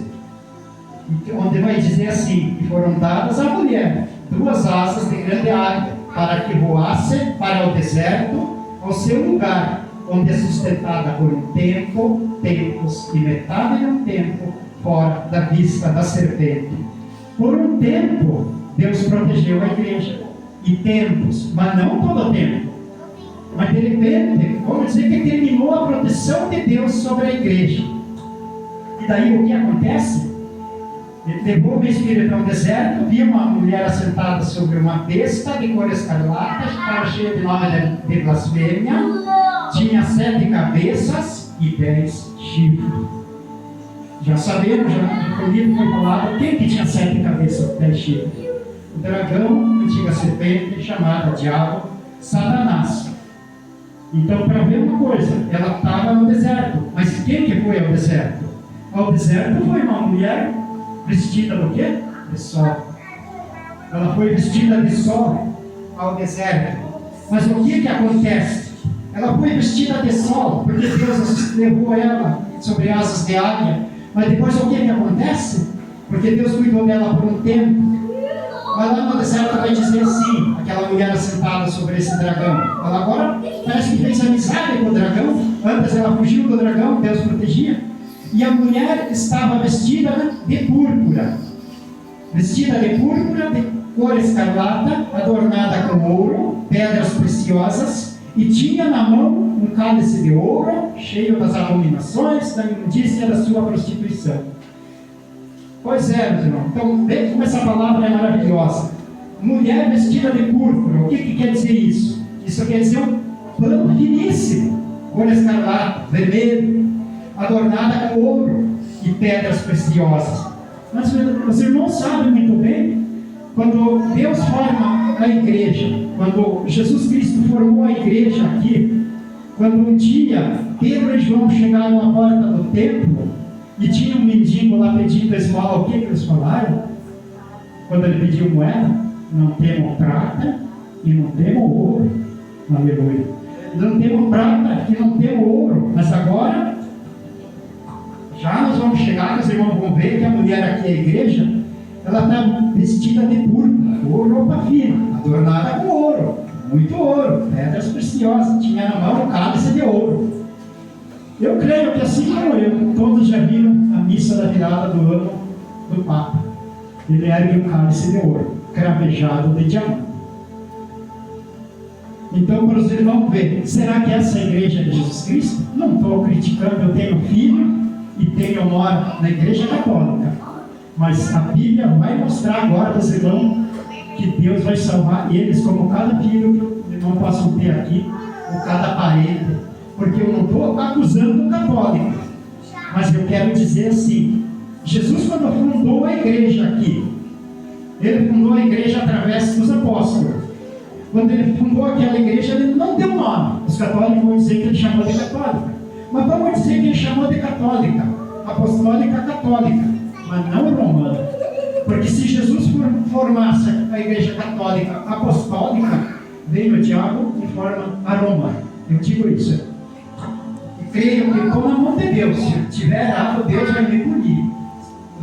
onde vai dizer assim: e foram dadas à mulher 2 asas de grande águia, para que voasse para o deserto, ao seu lugar, onde é sustentada por um tempo, tempos e metade de um tempo, fora da vista da serpente. Por um tempo, Deus protegeu a igreja, e tempos, mas não todo o tempo. Mas de repente, vamos dizer que terminou a proteção de Deus sobre a igreja. E daí o que acontece? Ele levou o espírito ao deserto, viu uma mulher assentada sobre uma besta de cor escarlata, estava cheia de nome de blasfêmia, tinha 7 cabeças e 10 chifres. Já sabemos, já no livro foi falado, quem que tinha 7 cabeças e 10 chifres? O dragão, a antiga serpente, chamada Diabo, Satanás. Então, para ver uma coisa, ela estava no deserto, mas quem que foi ao deserto? Ao deserto foi uma mulher vestida do quê? De sol. Ela foi vestida de sol ao deserto. Mas o que acontece? Ela foi vestida de sol, porque Deus levou ela sobre asas de águia. Mas depois o que acontece? Porque Deus cuidou dela por um tempo. Mas lá no deserto vai dizer assim, aquela mulher assentada sobre esse dragão. Ela agora parece que fez amizade com o dragão. Antes ela fugiu do dragão, Deus protegia. E a mulher estava vestida de púrpura. Vestida de púrpura, de cor escarlata, adornada com ouro, pedras preciosas, e tinha na mão um cálice de ouro, cheio das abominações, da imundícia da sua prostituição. Pois é, meus irmãos. Então, veja como essa palavra é maravilhosa. Mulher vestida de púrpura. O que quer dizer isso? Isso quer dizer um pano finíssimo, cor escarlata, vermelho, adornada com ouro e pedras preciosas. Mas os irmãos sabem muito bem, quando Deus forma a igreja, quando Jesus Cristo formou a igreja aqui, quando um dia Pedro e João chegaram à porta do templo, e tinha um mendigo lá pedindo esmola, o que eles falaram? Quando ele pediu moeda, não temos prata e não temos ouro. Aleluia. Não temos prata e não temos ouro. Mas agora, já nós vamos chegar, que os irmãos vão ver que a mulher aqui, a igreja, ela está vestida de púrpura, ou roupa fina, adornada com ouro, muito ouro, pedras preciosas, tinha na mão um cálice de ouro. Eu creio que assim como eu, todos já viram a missa da virada do ano do Papa. Ele ergue um cálice de ouro, cravejado de diamante. Então, para os irmãos ver, será que essa é a igreja de Jesus Cristo? Não estou criticando, eu tenho filho e moro na igreja católica. Mas a Bíblia vai mostrar agora para os irmãos que Deus vai salvar eles, como cada filho que os irmãos possam ter aqui, ou cada parente. Porque eu não estou acusando o católico, mas eu quero dizer assim: Jesus, quando fundou a igreja aqui, ele fundou a igreja através dos apóstolos. Quando ele fundou aquela igreja, ele não deu nome. Os católicos vão dizer que ele chamou de católica, mas vamos dizer que ele chamou de católica, apostólica católica, mas não romana. Porque se Jesus formasse a igreja católica apostólica, veio o diabo e forma a romana. Eu digo isso. E creio que, como a mão de Deus, se tiver errado, Deus vai me punir.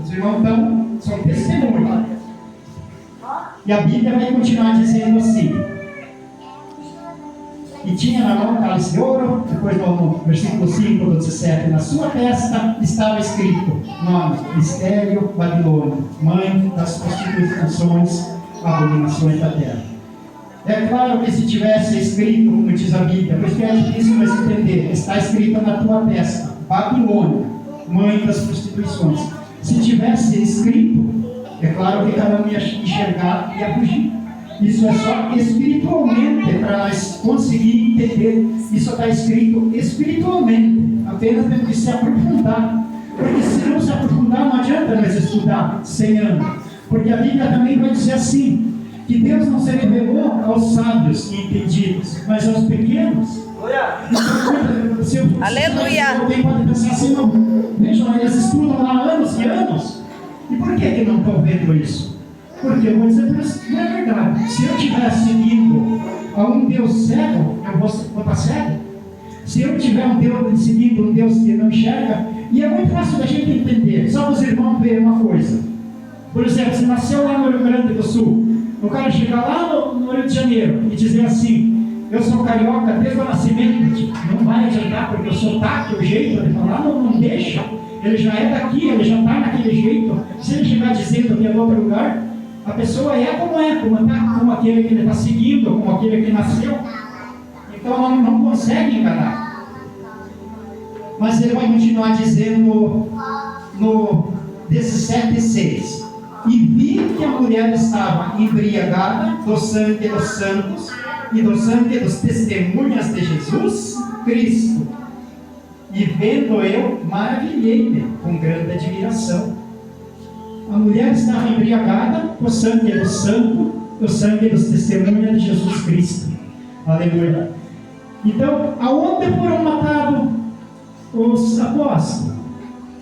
Os irmãos então, são testemunhas. E a Bíblia vai continuar dizendo assim: e tinha na mão um cálice de ouro. Depois no versículo 5 do 17, na sua testa estava escrito nome: Mistério Babilônia, mãe das prostituições, abominações da terra. É claro que se tivesse escrito, como diz a Bíblia, porque é difícil mas entender, está escrito na tua testa, Babilônia, mãe das prostituições. Se tivesse escrito, é claro que cada um ia enxergar e ia fugir. Isso é só espiritualmente, para nós conseguir entender. Isso está escrito espiritualmente, apenas temos que se aprofundar. Porque se não se aprofundar, não adianta nós estudar 100 anos. Porque a Bíblia também vai dizer assim: que Deus não se revelou aos sábios e entendidos, mas aos pequenos. Aleluia! Alguém pode pensar assim: não, vejam, eles estudam lá anos e anos. E por que não estão vendo isso? Porque eu vou dizer para vocês, não é verdade. Se eu estiver seguindo a um Deus cego, eu vou estar cego. Se eu tiver seguindo um Deus que não enxerga, e é muito fácil da gente entender. Só os irmãos verem uma coisa. Por exemplo, você nasceu lá no Rio Grande do Sul, o cara chegar lá no Rio de Janeiro e dizer assim: eu sou carioca desde o nascimento. Não vai adiantar, porque o sotaque, o jeito de falar, não deixa. Ele já é daqui, ele já está naquele jeito. Se ele chegar dizendo que é de outro lugar, a pessoa como aquele que ele está seguindo, como aquele que nasceu. Então não consegue enganar. Mas ele vai continuar dizendo no 17,6: e vi que a mulher estava embriagada do sangue dos santos e do sangue dos testemunhas de Jesus Cristo. E vendo eu, maravilhei-me com grande admiração. A mulher estava embriagada com o sangue do santo, do sangue dos testemunhas de Jesus Cristo. Aleluia. Então, aonde foram matados os apóstolos?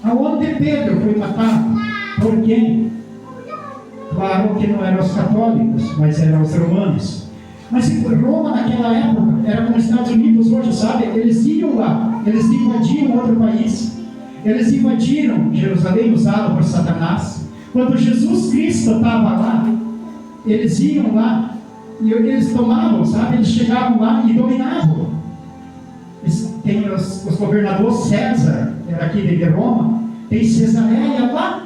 Aonde Pedro foi matado? Por quem? Claro que não eram os católicos, mas eram os romanos. Mas Roma naquela época era como os Estados Unidos hoje, sabe? Eles iam lá, eles invadiam outro país, eles invadiram Jerusalém, usado por Satanás. Quando Jesus Cristo estava lá, eles iam lá e eles tomavam, sabe? Eles chegavam lá e dominavam. Tem os governadores César, era aqui de Roma, tem Cesareia lá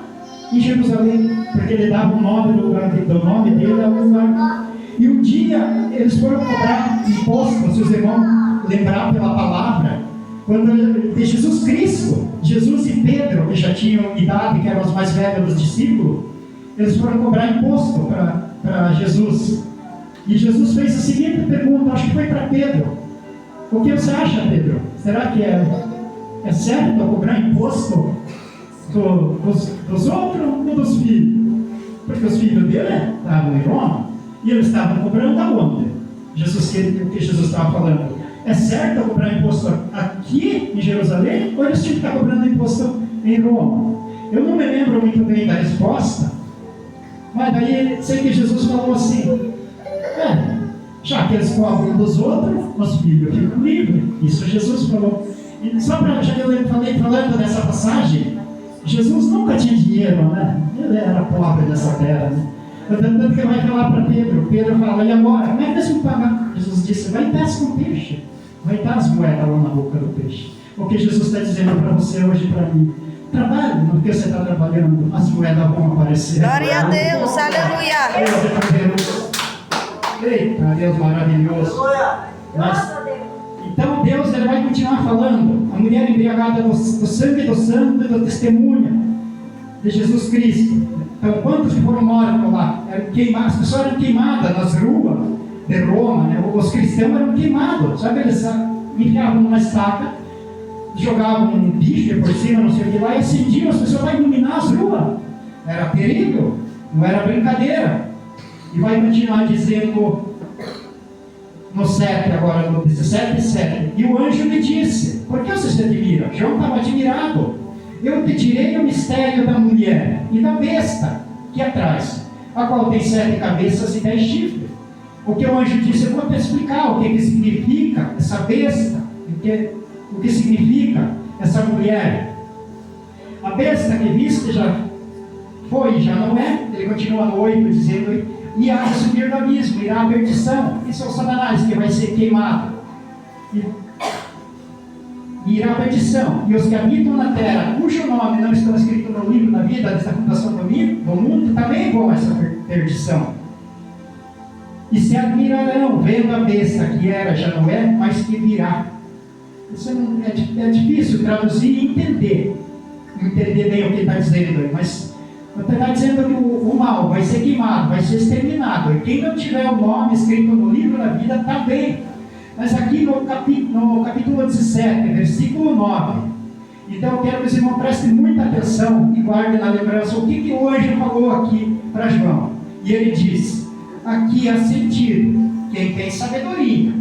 em Jerusalém, porque ele dava o nome do nome dele ao lugar. E um dia eles foram cobrar imposto, se os irmãos lembrar pela palavra, quando de Jesus Cristo, Jesus e Pedro, que já tinham idade, que eram os mais velhos dos discípulos, eles foram cobrar imposto para Jesus. E Jesus fez a seguinte pergunta, acho que foi para Pedro: o que você acha, Pedro? Será que é certo cobrar imposto dos outros ou dos filhos? Porque os filhos dele estavam em Roma. E eles estavam cobrando aonde? O que Jesus estava falando? É certo cobrar imposto aqui em Jerusalém? Ou eles tinham que estar cobrando imposto em Roma. Eu não me lembro muito bem da resposta, mas daí sei que Jesus falou assim: já que eles cobram dos outros, os filhos ficam livres. Isso Jesus falou. E só para, já que eu falei falando dessa passagem, Jesus nunca tinha dinheiro, né? Ele era pobre nessa terra, né? Tanto que vai falar para Pedro. Pedro fala: e agora? Como é que eles vão pagar? Jesus disse: vai e pesca um peixe. Vai dar as moedas lá na boca do peixe. O que Jesus está dizendo para você hoje e para mim: trabalhe no que você está trabalhando, as moedas vão aparecer. Glória a Deus, aleluia. Eita, Deus maravilhoso. Mas, então Deus ele vai continuar falando. A mulher embriagada do sangue do santo e do testemunha de Jesus Cristo. Então, quantos que foram mortos lá? Eram queimados, as pessoas eram queimadas nas ruas de Roma, né? Os cristãos eram queimados. Sabe, eles enfiavam numa estaca, jogavam um bicho por cima, não sei o que lá, e acendiam as pessoas para iluminar as ruas. Era terrível, não era brincadeira. E vai continuar dizendo no 7 agora, no 17:7. E o anjo me disse: por que você se admira? João estava admirado. Eu te tirei o mistério da mulher e da besta que atrás, a qual tem 7 cabeças e 10 chifres. O que o anjo disse, eu vou te explicar o que significa essa besta, o que significa essa mulher. A besta que viste já foi e já não é. Ele continua no 8 dizendo: e há de subir do abismo, irá à perdição. Isso é o Satanás que vai ser queimado. E irá à perdição. E os que habitam na terra, cujo nome não estão escrito no livro da vida, desta fundação do mundo, também vão a essa perdição. E se admirarão, vendo a besta que era, já não é, mas que virá. Isso é difícil traduzir e entender bem o que está dizendo aí, mas está dizendo que o mal vai ser queimado, vai ser exterminado. E quem não tiver o nome escrito no livro da vida está bem. Mas aqui no capítulo 17, versículo 9. Então eu quero que os irmãos prestem muita atenção e guardem na lembrança o que o anjo falou aqui para João. E ele diz: aqui há sentido quem tem sabedoria,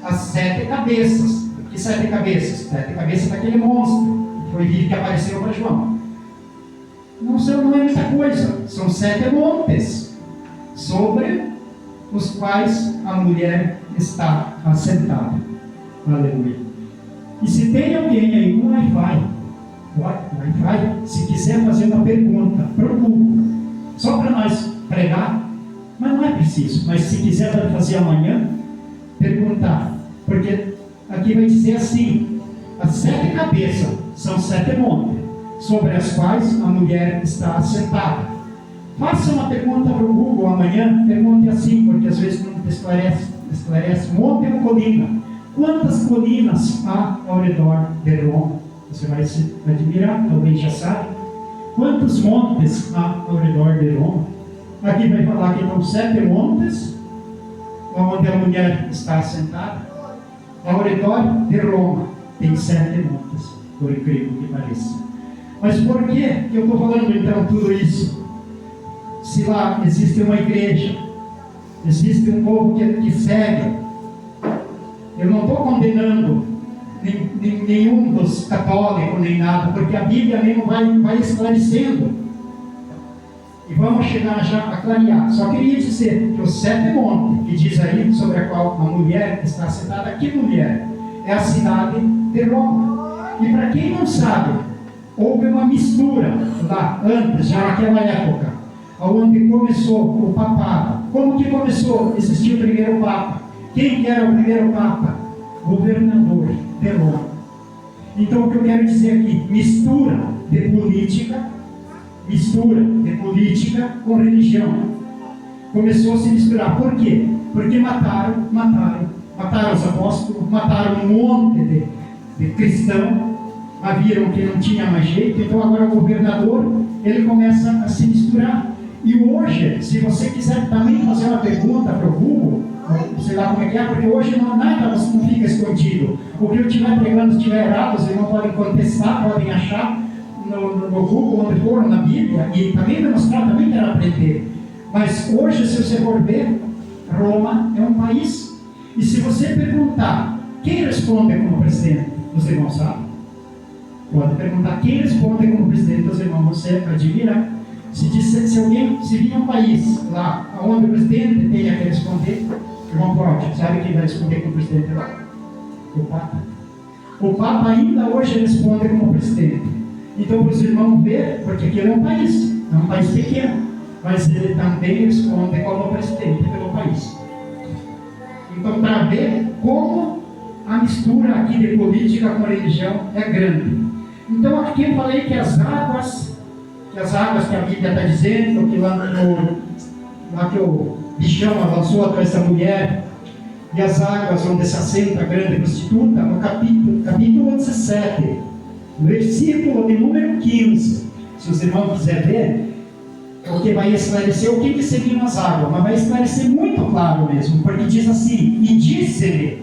as 7 cabeças. Que 7 cabeças? 7 cabeças daquele monstro que foi visto que apareceu para João. Não é muita coisa, são 7 montes sobre os quais a mulher está assentada. Aleluia. E se tem alguém aí com Wi-Fi, se quiser fazer uma pergunta para o Google, só para nós pregar, mas não é preciso, mas se quiser fazer amanhã, perguntar, porque aqui vai dizer assim: as 7 cabeças são 7 montes sobre as quais a mulher está assentada. Faça uma pergunta para o Google amanhã, pergunte assim, porque às vezes não esclarece. Monte ou colina? Quantas colinas há ao redor de Roma? Você vai se admirar, talvez já sabe. Quantos montes há ao redor de Roma? Aqui vai falar que são 7 montes, onde a mulher está assentada. Ao redor de Roma tem 7 montes, por incrível que pareça. Mas por que eu estou falando então tudo isso? Se lá existe uma igreja, existe um povo que segue, eu não estou condenando nenhum dos católicos nem nada, porque a Bíblia mesmo vai esclarecendo. E vamos chegar já a clarear. Só queria dizer que os 7 montes, que diz aí sobre a qual a mulher está sentada, que mulher? É a cidade de Roma. E para quem não sabe, houve uma mistura lá antes, já naquela época, onde começou o papado. Como que começou? Existiu o primeiro papa. Quem que era o primeiro papa? Governador de Roma. Então o que eu quero dizer aqui, mistura de política com religião. Começou a se misturar. Por quê? Porque mataram os apóstolos, mataram um monte de cristãos, viram que não tinha mais jeito. Então agora o governador, ele começa a se misturar. E hoje, se você quiser também fazer uma pergunta para o Google, sei lá como é que é, porque hoje nada não fica escondido. O que eu estiver pregando, se estiver errado, vocês não podem contestar, podem achar no Google, onde for, na Bíblia, e também vai mostrar, também quero aprender. Mas hoje, se você for ver, Roma é um país. E se você perguntar, quem responde como presidente? Os irmãos sabem? Pode perguntar quem responde como presidente dos irmãos, você admira. Se vir um país lá, onde o presidente tenha que responder, irmão pode, sabe quem vai responder como presidente lá? O Papa. O Papa ainda hoje responde como presidente. Então, para os irmãos ver, porque aqui é um país pequeno, mas ele também responde como presidente pelo país. Então, para ver como a mistura aqui de política com religião é grande. Então, aqui eu falei que as águas que a Bíblia está dizendo, que lá que o bichão lançou atrás dessa mulher, e as águas onde se assenta a grande prostituta, no capítulo 17, versículo de número 15. Se os irmãos quiserem ver, porque vai esclarecer o que seriam as águas, mas vai esclarecer muito claro mesmo, porque diz assim: e disse-lhe,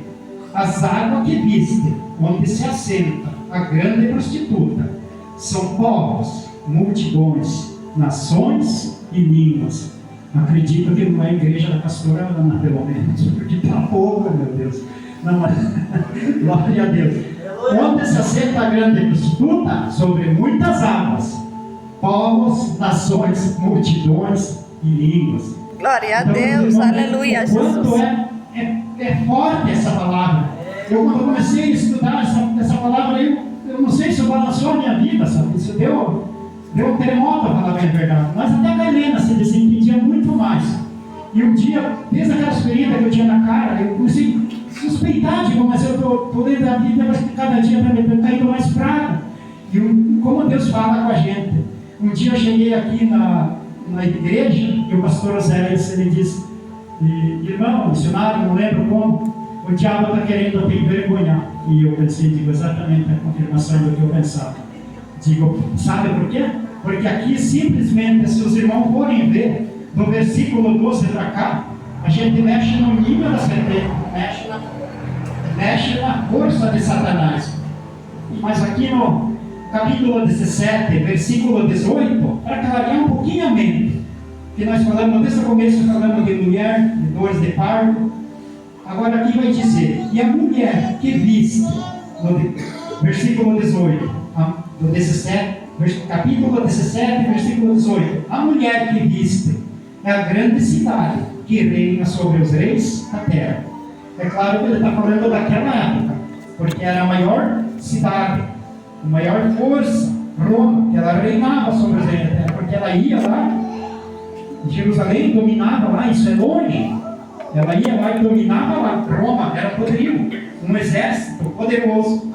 as águas que viste, onde se assenta a grande prostituta, são povos, multidões, nações e línguas. Acredito que não é a igreja da pastora Ana, pelo menos, porque está pouco, meu Deus. Não, glória a Deus. Onde se assenta a grande prostituta, sobre muitas águas, povos, nações, multidões e línguas. Glória a Então, Deus, irmãos, aleluia, quanto Jesus. é forte essa palavra. Eu, quando comecei a estudar essa palavra, eu não sei se balançou a minha vida, sabe? Isso deu um terremoto, para falar bem a verdade. Mas até a Helena se desentendia muito mais. E um dia, desde aquela experiência que eu tinha na cara, eu comecei a suspeitar de mas eu estou lendo a Bíblia, mas cada dia está caindo mais praga. E como Deus fala com a gente. Um dia eu cheguei aqui na igreja, e o pastor Oséias, ele disse: irmão, missionário, não lembro como, o diabo está querendo te envergonhar. E eu pensei, digo, exatamente a confirmação do que eu pensava. Digo, sabe por quê? Porque aqui simplesmente, se os irmãos forem ver, do versículo 12 para cá, a gente mexe no nível da serpente, mexe na força de Satanás. Mas aqui no capítulo 17, versículo 18, para clarear um pouquinho a mente, que nós falamos, desde o começo falamos de mulher, de dores de parto. Agora aqui vai dizer: e a mulher que viste, no versículo 18, do 17, capítulo 17, versículo 18, a mulher que viste é a grande cidade que reina sobre os reis da terra. É claro que ele está falando daquela época, porque era a maior cidade, a maior força, Roma, que ela reinava sobre os reis da terra, porque ela ia lá, Jerusalém dominava lá, isso é longe. Ela ia lá e dominava lá. Roma era poderio, um exército poderoso.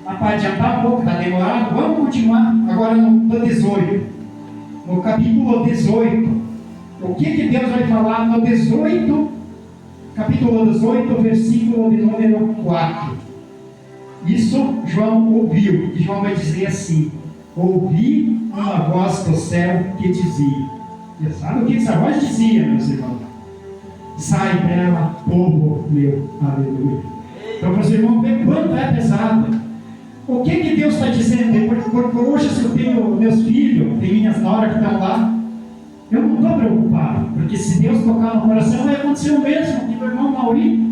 Mas para adiantar um pouco, está demorado, vamos continuar agora no 18. No capítulo 18. O que Deus vai falar no 18? Capítulo 18, versículo de número 4. Isso João ouviu. E João vai dizer assim: ouvi uma voz do céu que dizia. E sabe o que essa voz dizia, meus irmãos? Sai dela, povo meu, aleluia. Então, para os irmãos ver quanto é pesado. O que Deus está dizendo? Porque hoje, se eu tenho meus filhos, tem minhas noras que estão lá, eu não estou preocupado, porque se Deus tocar no coração, vai acontecer o mesmo que o irmão Mauri.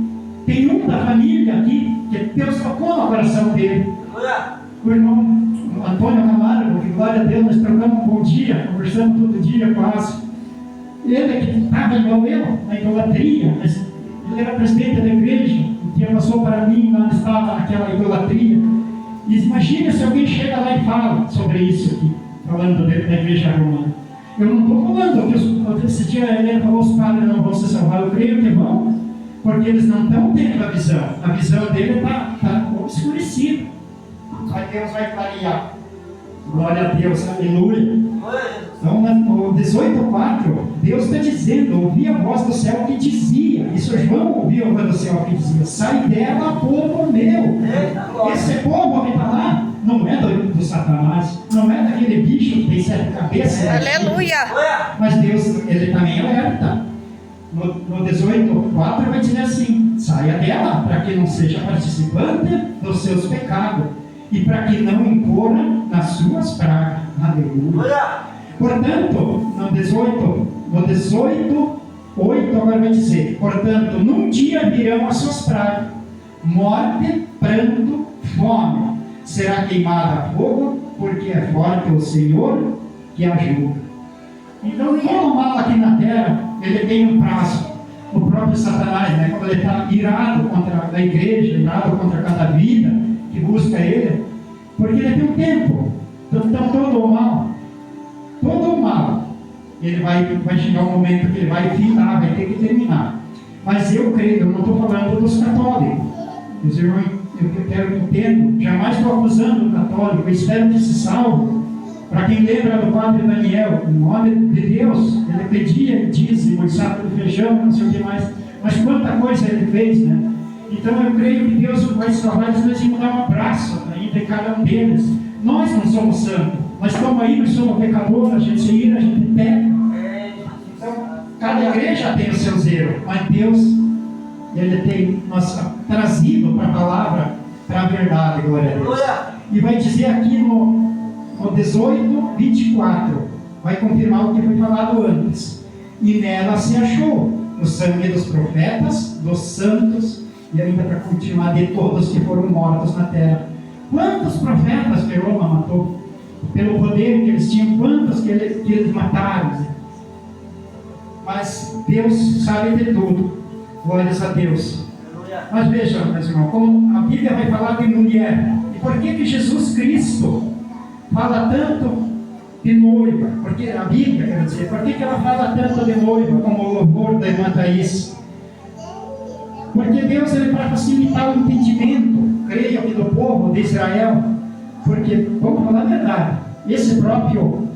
Tem um da família aqui, que Deus tocou no coração dele. O irmão Antônio Camargo, que glória a Deus, nós trocamos um bom dia, conversamos todo dia quase. Ele que estava igual eu, na idolatria, mas ele era presidente da igreja, um dia passou para mim, lá estava naquela idolatria. E imagina se alguém chega lá e fala sobre isso aqui, falando da igreja romana. Eu não estou falando, esse dia ele falou, os padres não vão se salvar, eu creio que vão, porque eles não estão tendo a visão dele está obscurecida. Mas Deus vai clarear. Glória a Deus, aleluia. Então, no 18:4, Deus está dizendo: ouvi a voz do céu que dizia. Isso João ouviu a voz do céu que dizia: sai dela, povo meu. Esse povo que está lá não é do Satanás, não é daquele bicho que tem 7 cabeças. Aleluia. Mas Deus, ele também alerta. No 18:4 vai dizer assim: saia dela, para que não seja participante dos seus pecados e para que não incorra nas suas pragas. Aleluia. Portanto, no 18:8 agora vai dizer: portanto, num dia virão as suas pragas, morte, pranto, fome. será queimada a fogo, porque é forte o Senhor que ajuda. Então, todo mal aqui na terra, ele tem um prazo. O próprio Satanás, né, quando ele está irado contra a igreja, irado contra cada vida que busca ele, porque ele tem um tempo. Então, todo o mal, ele vai chegar um momento que ele vai findar, vai ter que terminar. Mas eu creio, eu não estou falando dos católicos. Os irmãos, eu quero que entendam, jamais estou acusando o católico, eu espero que se salve. Para quem lembra do padre Daniel, um homem de Deus, ele pedia dízimo e saco de feijão, não sei o que mais, mas quanta coisa ele fez, né? Então eu creio que Deus vai salvar, eles vão dar um abraço ainda em cada um deles. Nós não somos santos, mas como aí nós somos pecadores, a gente se ira, a gente peca. Então, cada igreja tem o seu zelo, mas Deus, ele tem nos trazido para a palavra, para a verdade, glória a Deus. E vai dizer aqui no 18, 24, vai confirmar o que foi falado antes. E nela se achou o sangue dos profetas, dos santos, e ainda para continuar, de todos que foram mortos na terra. Quantos profetas Roma matou? Pelo poder que eles tinham, quantos que eles mataram? Mas Deus sabe de tudo. Glórias a Deus. Mas vejam, meus irmãos, como a Bíblia vai falar de mulher. E por que Jesus Cristo fala tanto de noiva? Porque a Bíblia, quer dizer, por que ela fala tanto de noiva, como o louvor da irmã Thaís? Porque Deus, ele para facilitar o entendimento, creio que do povo de Israel, porque, vamos falar a verdade, esse próprio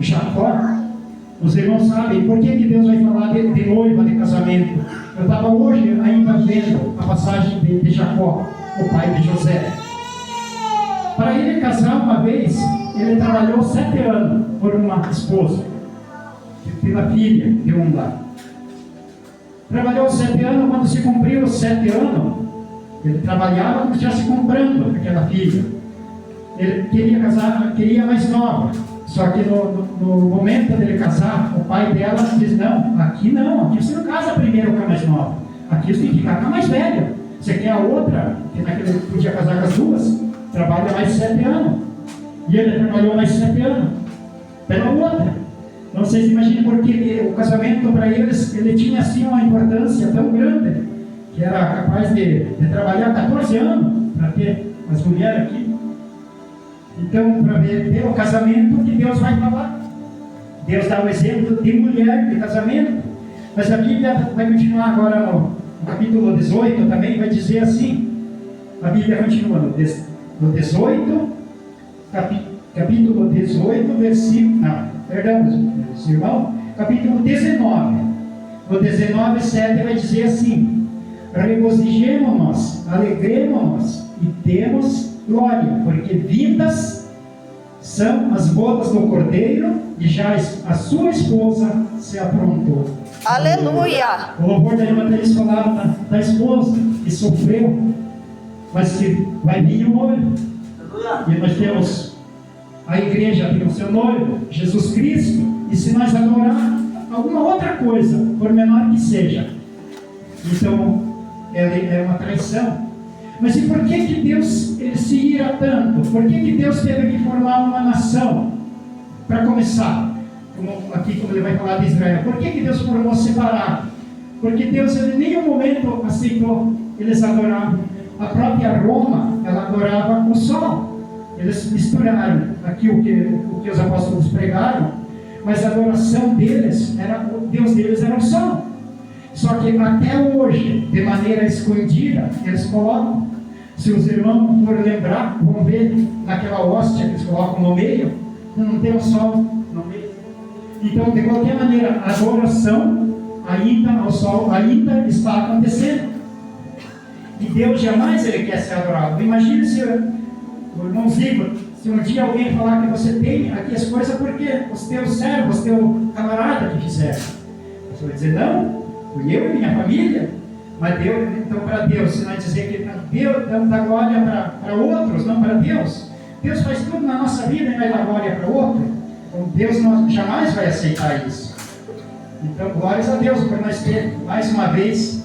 Jacó, os irmãos sabem por que Deus vai falar de noiva, de casamento. Eu estava hoje ainda vendo a passagem de Jacó, o pai de José. Para ele casar uma vez, ele trabalhou 7 anos por uma esposa, pela filha de um lá. Trabalhou 7 anos, quando se cumpriu os 7 anos, ele trabalhava como se estivesse comprando aquela filha. Ele queria casar, queria mais nova. Só que no momento dele casar, o pai dela diz: não, aqui você não casa primeiro com a mais nova. Aqui você tem que ficar com a mais velha. Você quer a outra, que naquele podia casar com as duas, trabalha mais 7 anos. E ele trabalhou mais 7 anos pela outra. Não sei se imagina, porque o casamento para eles, ele tinha assim uma importância tão grande, que era capaz de trabalhar 14 anos para ter as mulheres aqui. Então, para ver o casamento que Deus vai falar. Deus dá o exemplo de mulher, de casamento. Mas a Bíblia vai continuar agora no capítulo 18 também, vai dizer assim. A Bíblia continua no 18, capítulo 18, versículo... Não, perdão, meus irmãos. Capítulo 19. No 19, 7 vai dizer assim: regozijemo-nos, alegremo-nos e temos glória, porque vindas são as bodas do Cordeiro e já a sua esposa se aprontou. Aleluia! O louvor da irmã Thaís falava da esposa que sofreu, mas que vai vir o noivo. E nós temos a igreja, tem o seu noivo, Jesus Cristo. E se nós adorar alguma outra coisa, por menor que seja, então ela é uma traição. Mas e por que Deus ele se ira tanto? Por que Deus teve que formar uma nação? Para começar, como ele vai falar de Israel, por que Deus formou separado? Porque Deus em nenhum momento aceitou eles adoravam. A própria Roma, ela adorava o sol. Eles misturaram aqui o que os apóstolos pregaram, mas a adoração deles, o Deus deles era o sol. Só que até hoje, de maneira escondida, eles colocam. Se os irmãos forem lembrar, vão ver naquela hóstia que eles colocam no meio, não tem o sol no meio. Então, de qualquer maneira, a adoração ao sol ainda está acontecendo. E Deus jamais ele quer ser adorado. Imagine se o irmão Zico, se um dia alguém falar que você tem aqui as coisas porque os teus servos, teu camarada que fizeram. Você vai dizer: não, fui eu e minha família. Mas Deus, então para Deus, se nós dizer que Deus dá glória para outros, não para Deus. Deus faz tudo na nossa vida e vai dar glória para outro. Então Deus jamais vai aceitar isso. Então glórias a Deus por nós ter mais uma vez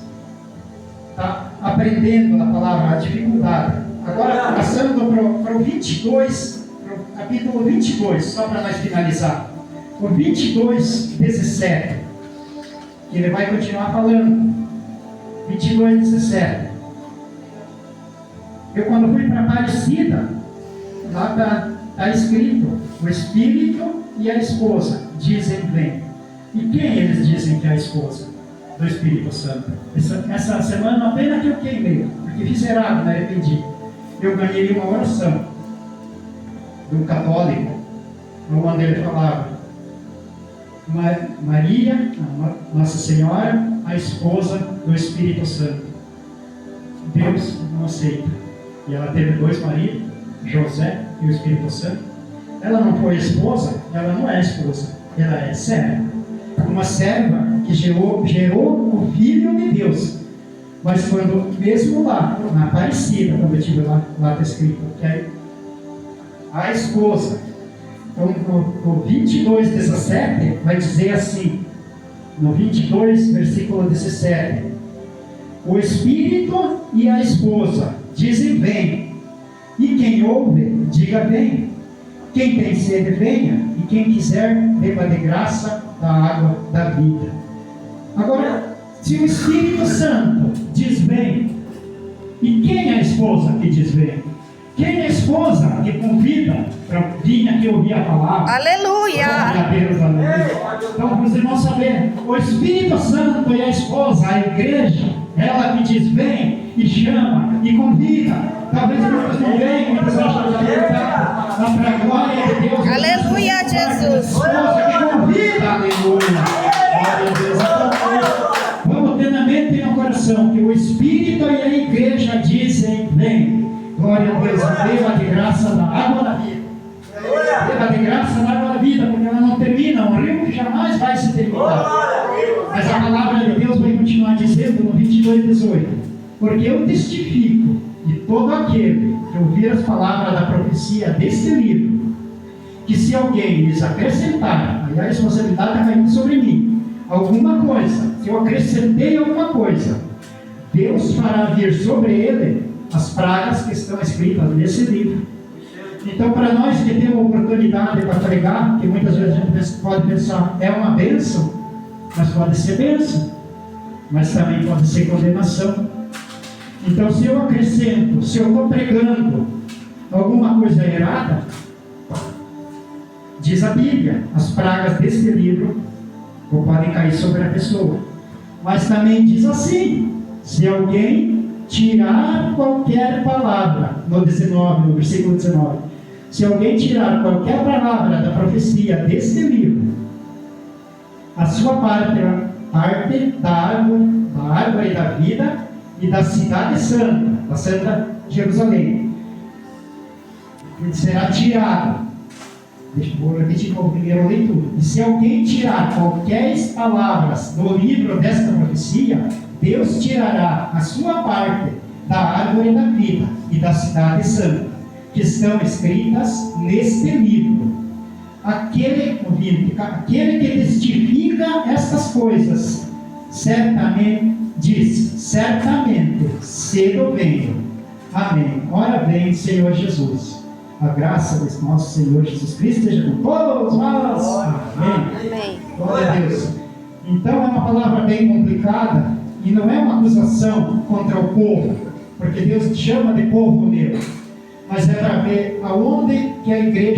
aprendendo a palavra, a dificuldade. Agora, passando para o 22, capítulo 22, só para nós finalizar. O 22, 17, que ele vai continuar falando. 22, 17. Eu, quando fui para Aparecida, lá está escrito: o Espírito e a esposa dizem vem. E quem eles dizem que é a esposa do Espírito Santo? Essa semana, apenas que eu queimei, porque fiz errado, me arrependi. Eu ganhei uma oração de um católico, onde ele falava: Maria, Nossa Senhora, a esposa do Espírito Santo. Deus não aceita. E ela teve 2 maridos, José e o Espírito Santo. Ela não foi esposa, ela não é esposa, ela é serva. Uma serva que gerou o Filho de Deus. Mas quando, mesmo lá, na Aparecida, quando eu estive lá está escrito que a esposa, então no 22, 17, vai dizer assim, no 22, versículo 17: o Espírito e a esposa dizem vem, e quem ouve, diga vem. Quem tem sede, venha, e quem quiser, beba de graça da água da vida. Agora, se o Espírito Santo diz vem, e quem é a esposa que diz vem? Quem é a esposa que convida para vir aqui ouvir a palavra? Aleluia! Então, para os irmãos saberem, o Espírito Santo e a esposa, a igreja, ela que diz vem e chama e convida. Talvez muitos não venham, muitos acham que está para a glória de Deus. Aleluia, Jesus! Esposa que convida, aleluia! Glória a Deus. Então, vamos ter na mente e no coração que o Espírito e a igreja dizem vem. Glória a Deus, beba de graça da água da vida. Beba de graça da água da vida, porque ela não termina, um rio que jamais vai se terminar. Mas a palavra de Deus vai continuar dizendo no 22:18: porque eu testifico de todo aquele que ouvir as palavras da profecia deste livro, que se alguém lhes acrescentar, aí a responsabilidade está caindo sobre mim, alguma coisa, se eu acrescentei alguma coisa, Deus fará vir sobre ele as pragas que estão escritas nesse livro. Então, para nós que temos oportunidade para pregar, que muitas vezes a gente pode pensar, é uma bênção, mas pode ser bênção, mas também pode ser condenação. Então, se eu acrescento, se eu estou pregando alguma coisa errada, diz a Bíblia, as pragas deste livro podem cair sobre a pessoa. Mas também diz assim: se alguém tirar qualquer palavra, no versículo 19, se alguém tirar qualquer palavra da profecia deste livro, a sua parte da árvore da vida e da cidade santa, da Santa Jerusalém, será tirado. Vou repetir com a primeira leitura. E se alguém tirar qualquer palavras do livro desta profecia, Deus tirará a sua parte da árvore da vida e da cidade santa, que estão escritas neste livro. Aquele que testifica estas coisas, certamente cedo venho. Amém. Ora vem, Senhor Jesus. A graça do nosso Senhor Jesus Cristo seja com todos nós. Amém. Amém. Glória a Deus. Então é uma palavra bem complicada e não é uma acusação contra o povo, porque Deus te chama de povo meu, mas é para ver aonde que a igreja